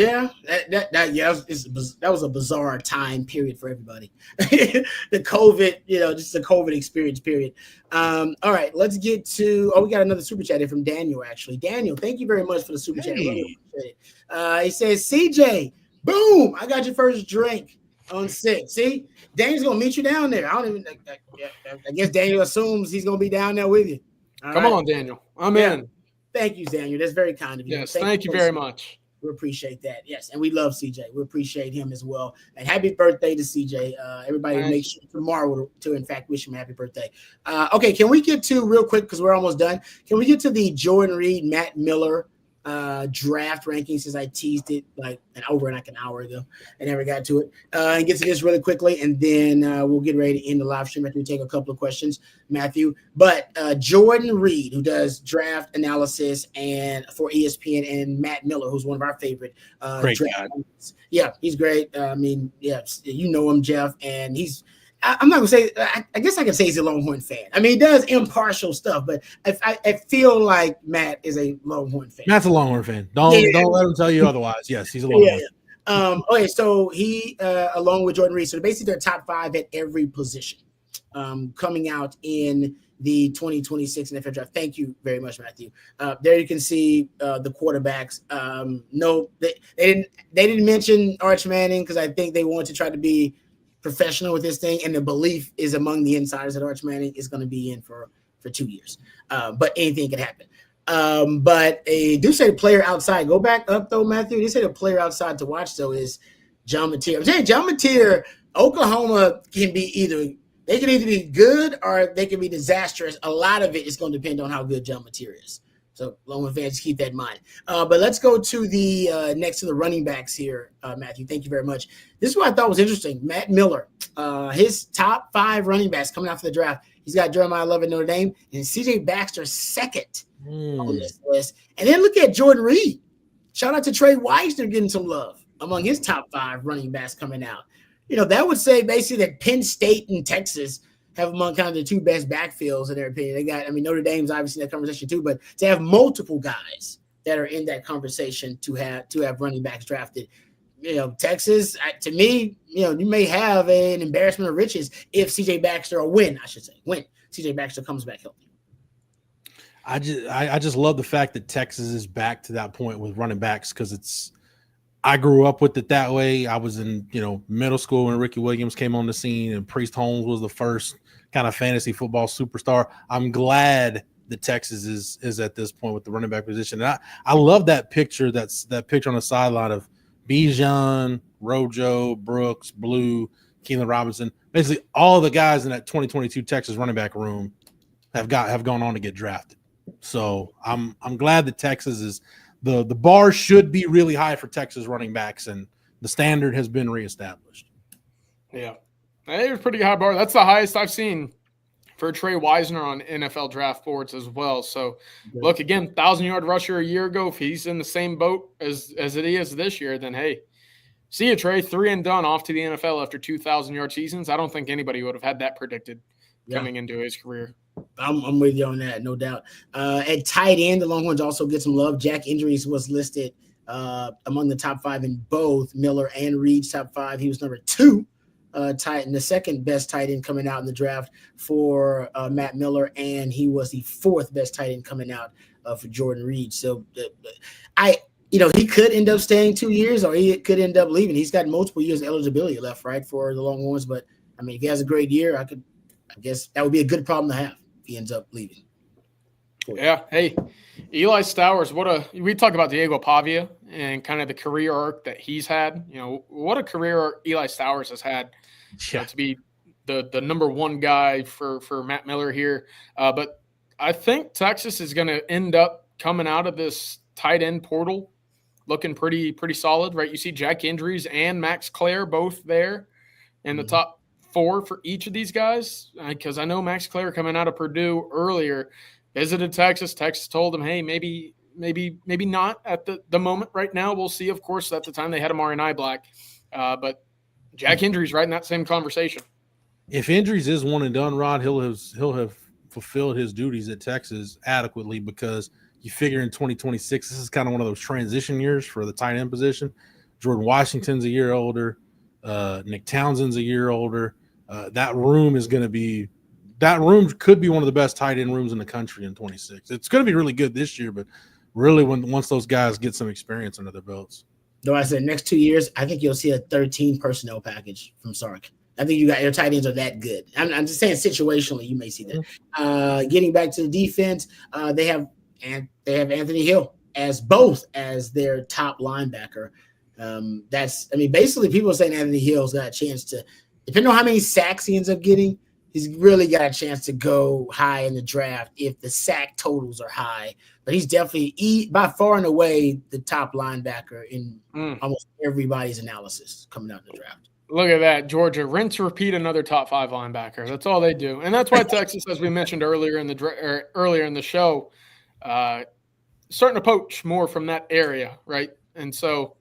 [SPEAKER 1] was a bizarre time period for everybody. The COVID, just the COVID experience period. All right, let's get to. We got another super chat here from Daniel. Actually, Daniel, thank you very much for the super chat. He says, CJ, boom, I got your first drink on 6. See, Daniel's gonna meet you down there. I guess Daniel assumes he's gonna be down there with you.
[SPEAKER 3] Come on, Daniel. I'm in.
[SPEAKER 1] Thank you, Daniel. That's very kind of you.
[SPEAKER 3] Yes, thank you very much.
[SPEAKER 1] We appreciate that. Yes, and we love CJ. We appreciate him as well. And happy birthday to CJ. Everybody make sure tomorrow to in fact wish him happy birthday. Okay, can we get to real quick because we're almost done? Can we get to the Jordan Reed, Matt Miller draft rankings since I teased it like an hour ago. I never got to it. And get to this really quickly, and then we'll get ready to end the live stream after we take a couple of questions, Matthew. But Jordan Reed, who does draft analysis and for ESPN, and Matt Miller, who's one of our favorite
[SPEAKER 2] great
[SPEAKER 1] draft. Yeah, he's great. I mean, yeah, you know him, Jeff, and he's I'm not gonna say. I guess I can say he's a Longhorn fan. I mean, he does impartial stuff, but I feel like Matt is a Longhorn fan.
[SPEAKER 2] Matt's a Longhorn fan. Don't let him tell you otherwise. Yes, he's a Longhorn.
[SPEAKER 1] Yeah. Okay, so he along with Jordan Reed, so basically they're top 5 at every position, coming out in the 2026 NFL draft. Thank you very much, Matthew. There you can see the quarterbacks. No, they didn't mention Arch Manning because I think they want to try to be professional with this thing, and the belief is among the insiders that Arch Manning is going to be in for 2 years. But anything can happen. But they do say the player outside. Go back up though, Matthew. They say the player outside to watch though is John Mateer. I'm saying John Mateer, Oklahoma can be either be good or they can be disastrous. A lot of it is going to depend on how good John Mateer is. So Longhorn fans, keep that in mind. But let's go to the next to the running backs here, Matthew. Thank you very much. This is what I thought was interesting. Matt Miller, his top 5 running backs coming out for the draft. He's got Jeremiah Love at Notre Dame and C.J. Baxter second on this list. And then look at Jordan Reed. Shout out to Trey Weisner getting some love among his top 5 running backs coming out. You know, that would say basically that Penn State and Texas have among kind of the 2 best backfields in their opinion. They got, I mean, Notre Dame's obviously in that conversation too, but to have multiple guys that are in that conversation to have running backs drafted, you know, Texas, to me, you know, you may have an embarrassment of riches if CJ Baxter, or when CJ Baxter comes back healthy.
[SPEAKER 2] I just love the fact that Texas is back to that point with running backs because I grew up with it that way. I was in, middle school when Ricky Williams came on the scene and Priest Holmes was the first kind of fantasy football superstar. I'm glad that Texas is at this point with the running back position. And I love that picture. That picture on the sideline of Bijan, Rojo, Brooks, Blue, Keelan Robinson. Basically, all the guys in that 2022 Texas running back room have gone on to get drafted. So I'm glad that Texas is the bar should be really high for Texas running backs, and the standard has been reestablished.
[SPEAKER 3] Yeah, it was a pretty high bar. That's the highest I've seen for Trey Weisner on NFL draft boards as well. So, look, again, 1,000-yard rusher a year ago. If he's in the same boat as it is this year, then hey, see you, Trey. 3 and done, off to the NFL after 2,000-yard seasons. I don't think anybody would have had that predicted coming into his career.
[SPEAKER 1] I'm with you on that, no doubt. At tight end, the Longhorns also get some love. Jack Injuries was listed among the top 5 in both Miller and Reed's top 5. He was number 2 tight end, the second best tight end coming out in the draft for Matt Miller, and he was the 4th best tight end coming out for Jordan Reed. So he could end up staying 2 years, or he could end up leaving. He's got multiple years of eligibility left, right, for the Longhorns. But I mean, if he has a great year, I guess that would be a good problem to have if he ends up leaving.
[SPEAKER 3] Yeah. Hey, Eli Stowers, we talk about Diego Pavia and kind of the career arc that he's had. What a career arc Eli Stowers has had to be the number 1 guy for Matt Miller here. But I think Texas is going to end up coming out of this tight end portal looking pretty solid, right? You see Jack Injuries and Max Clare both there in the top 4 for each of these guys, because I know Max Clare coming out of Purdue earlier visited Texas. Texas told him, hey, maybe not at the moment right now. We'll see. Of course, at the time they had Amari Niblack, but Jack Injuries right in that same conversation.
[SPEAKER 2] If Injuries is one and done, Rod, he'll have fulfilled his duties at Texas adequately, because you figure in 2026 this is kind of one of those transition years for the tight end position. Jordan Washington's a year older. Nick Townsend's a year older. That room could be one of the best tight end rooms in the country in 26. It's going to be really good this year, but really once those guys get some experience under their belts.
[SPEAKER 1] Though I said next 2 years, I think you'll see a 13 personnel package from Sark. I think your tight ends are that good. I'm just saying situationally you may see that. Getting back to the defense, they have Anthony Hill as their top linebacker. Basically people are saying Anthony Hill's got a chance to, depending on how many sacks he ends up getting, he's really got a chance to go high in the draft if the sack totals are high. But he's definitely by far and away the top linebacker in almost everybody's analysis coming out in the draft.
[SPEAKER 3] Look at that, Georgia. Rinse, repeat another top 5 linebacker. That's all they do. And that's why Texas, as we mentioned earlier in the show, starting to poach more from that area, right? And so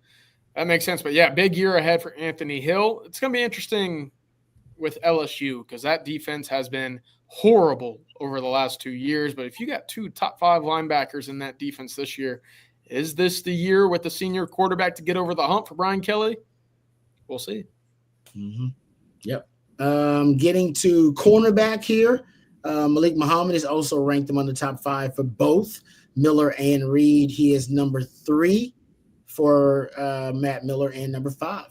[SPEAKER 3] that makes sense. But, yeah, big year ahead for Anthony Hill. It's going to be interesting with LSU because that defense has been horrible over the last 2 years. But if you got 2 top 5 linebackers in that defense this year, is this the year with the senior quarterback to get over the hump for Brian Kelly? We'll see.
[SPEAKER 1] Mm-hmm. Yep. Getting to cornerback here, Malik Muhammad is also ranked among the top 5 for both Miller and Reed. He is number 3 for Matt Miller and number 5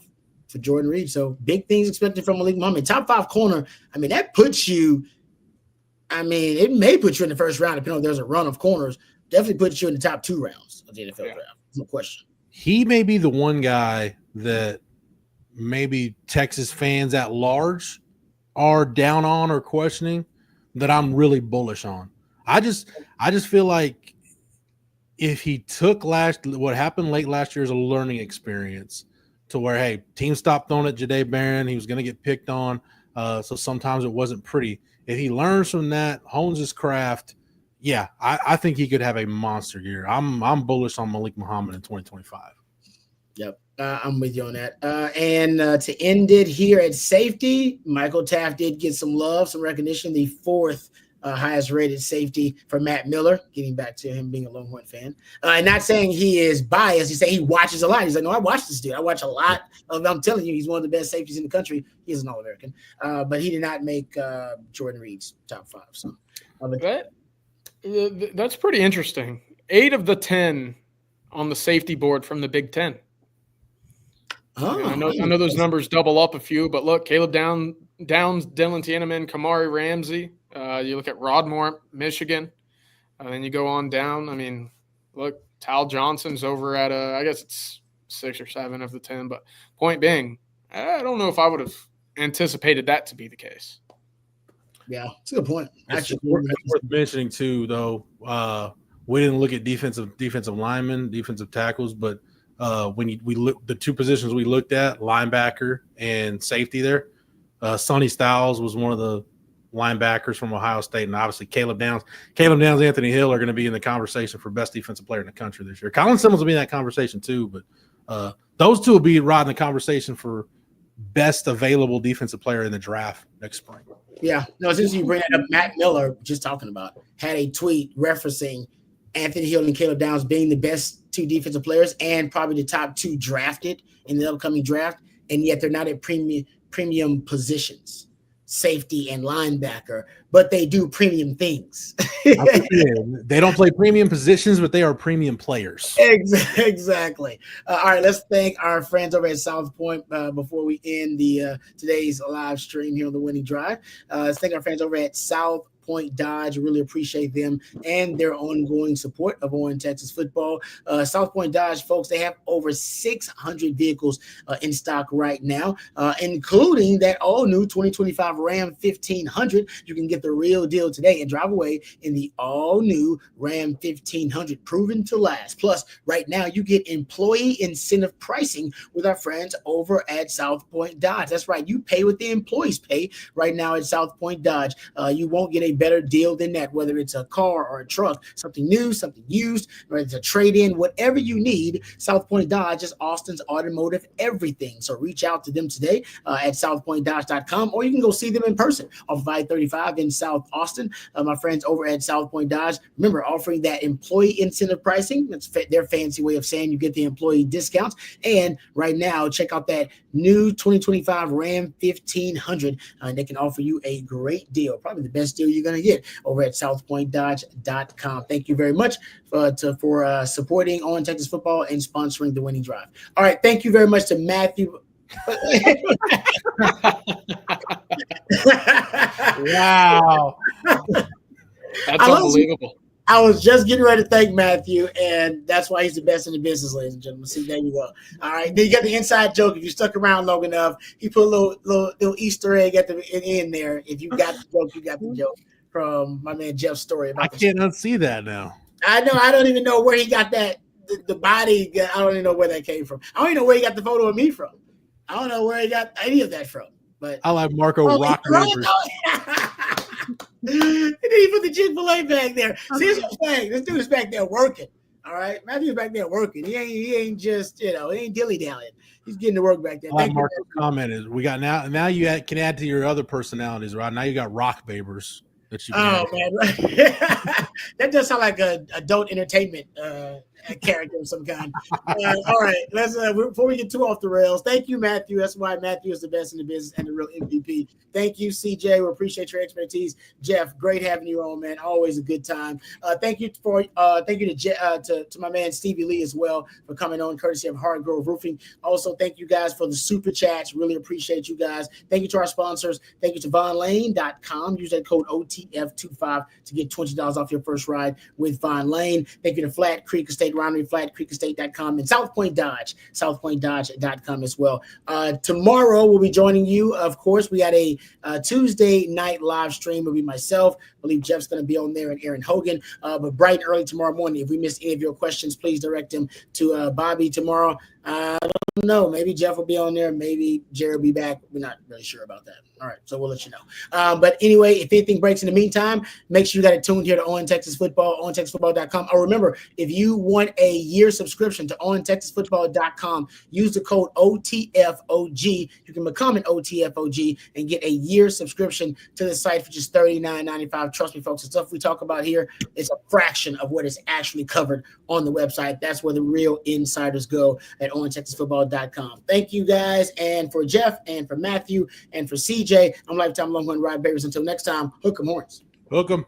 [SPEAKER 1] for Jordan Reed. So big things expected from Malik Muhammad. Top 5 corner. I mean, that puts you. I mean, it may put you in the first round, depending on if there's a run of corners. Definitely puts you in the top 2 rounds of the NFL draft. No question.
[SPEAKER 2] He may be the one guy that maybe Texas fans at large are down on or questioning that I'm really bullish on. I just feel like if he took what happened late last year as a learning experience to where, hey, team stopped throwing at Jahdae Barron, he was going to get picked on, so sometimes it wasn't pretty. If he learns from that, hones his craft, yeah, I think he could have a monster year. I'm bullish on Malik Muhammad in 2025.
[SPEAKER 1] Yep, I'm with you on that. And to end it here at safety, Michael Taft did get some love, some recognition, the 4th highest rated safety for Matt Miller, getting back to him being a Longhorn fan. And not saying he is biased. He's saying he watches a lot. He's like, no, I watch this dude. I watch a lot of, I'm telling you, he's one of the best safeties in the country. He's an All-American. But he did not make Jordan Reed's top 5. So
[SPEAKER 3] that's pretty interesting. 8 of the 10 on the safety board from the Big Ten.
[SPEAKER 1] Oh,
[SPEAKER 3] I know those numbers double up a few, but look, Caleb Downs, Dylan Tianneman, Kamari Ramsey. You look at Rodmore, Michigan, and then you go on down. I mean, look, Tal Johnson's over at I guess it's 6 or 7 of the 10. But point being, I don't know if I would have anticipated that to be the case.
[SPEAKER 1] Yeah, it's a good point.
[SPEAKER 2] Actually, it's worth mentioning too, though. We didn't look at defensive linemen, defensive tackles, but when we look the 2 positions we looked at, linebacker and safety there, Sonny Styles was one of the linebackers from Ohio State, and obviously Caleb Downs, Anthony Hill are going to be in the conversation for best defensive player in the country this year. Colin Simmons will be in that conversation too, but those 2 will be right in the conversation for best available defensive player in the draft next spring.
[SPEAKER 1] Yeah, no, since you bring that up, Matt Miller, just talking about, had a tweet referencing Anthony Hill and Caleb Downs being the best 2 defensive players and probably the top 2 drafted in the upcoming draft, and yet they're not at premium positions, safety and linebacker, but they do premium things.
[SPEAKER 2] They don't play premium positions, but they are premium players.
[SPEAKER 1] Exactly. All right, let's thank our friends over at South Point before we end the today's live stream here on the Winning Drive. Let's thank our friends over at South Point Dodge. Really appreciate them and their ongoing support of On Texas football. South Point Dodge, folks, they have over 600 vehicles in stock right now, including that all-new 2025 Ram 1500. You can get the real deal today and drive away in the all-new Ram 1500, proven to last. Plus, right now, you get employee incentive pricing with our friends over at South Point Dodge. That's right. You pay what the employees pay right now at South Point Dodge. You won't get a better deal than that, whether it's a car or a truck, something new, something used, whether it's a trade-in, whatever you need. South Point Dodge is Austin's automotive everything. So reach out to them today at southpointdodge.com, or you can go see them in person off of I-35 in South Austin. My friends over at South Point Dodge, remember, offering that employee incentive pricing. That's their fancy way of saying you get the employee discounts. And right now, check out that new 2025 Ram 1500. They can offer you a great deal, probably the best deal you're going to get over at southpointdodge.com. Thank you very much for supporting On Texas Football and sponsoring the Winning Drive. All right, thank you very much to Matthew.
[SPEAKER 3] Wow. That's unbelievable.
[SPEAKER 1] I was just getting ready to thank Matthew, and that's why he's the best in the business, ladies and gentlemen. See, there you go. All right, then you got the inside joke. If you stuck around long enough, he put a little Easter egg at the end there. If you got the joke, you got the joke from my man Jeff's story.
[SPEAKER 2] I can't unsee that now.
[SPEAKER 1] I know. I don't even know where he got that. The body. I don't even know where that came from. I don't even know where he got the photo of me from. I don't know where he got any of that from. But
[SPEAKER 2] I like Marco Rock.
[SPEAKER 1] And then he put the Chick-fil-A bag there. See what I'm saying? This dude is back there working. All right, Matthew's back there working. He ain't just he ain't dilly dallying. He's getting to work back there.
[SPEAKER 2] Like Marco's comment is, we got now you can add to your other personalities, right? Now you got rock babers that you.
[SPEAKER 1] Oh man, that does sound like a adult entertainment character of some kind. All right, let's before we get too off the rails. Thank you, Matthew. That's why Matthew is the best in the business and the real MVP. Thank you, CJ. We appreciate your expertise. Jeff, great having you on, man. Always a good time. Thank you to my man Stevie Lee as well for coming on, courtesy of Hard Grove Roofing. Also, thank you guys for the super chats. Really appreciate you guys. Thank you to our sponsors. Thank you to VonLane.com. Use that code OTF25 to get $20 off your first ride with Von Lane. Thank you to Flat Creek Estate Winery, FlatCreekEstate.com, and South Point Dodge, SouthPointDodge.com as well. Tomorrow we'll be joining you. Of course, we got a Tuesday night live stream. It'll be myself. I believe Jeff's going to be on there and Aaron Hogan. But bright and early tomorrow morning, if we missed any of your questions, please direct them to Bobby tomorrow. I don't know. Maybe Jeff will be on there. Maybe Jerry will be back. We're not really sure about that. All right, so we'll let you know. But anyway, if anything breaks in the meantime, make sure you got it tuned here to On Texas Football, OnTexasFootball.com. Or remember, if you want a year subscription to OnTexasFootball.com, use the code OTFOG. You can become an OTFOG and get a year subscription to the site for just $39.95. Trust me, folks, the stuff we talk about here is a fraction of what is actually covered on the website. That's where the real insiders go at OnTexasFootball.com. Thank you guys. And for Jeff and for Matthew and for CJ, I'm Lifetime Longhorn Rod Bears. Until next time, hook 'em horns.
[SPEAKER 2] Hook 'em.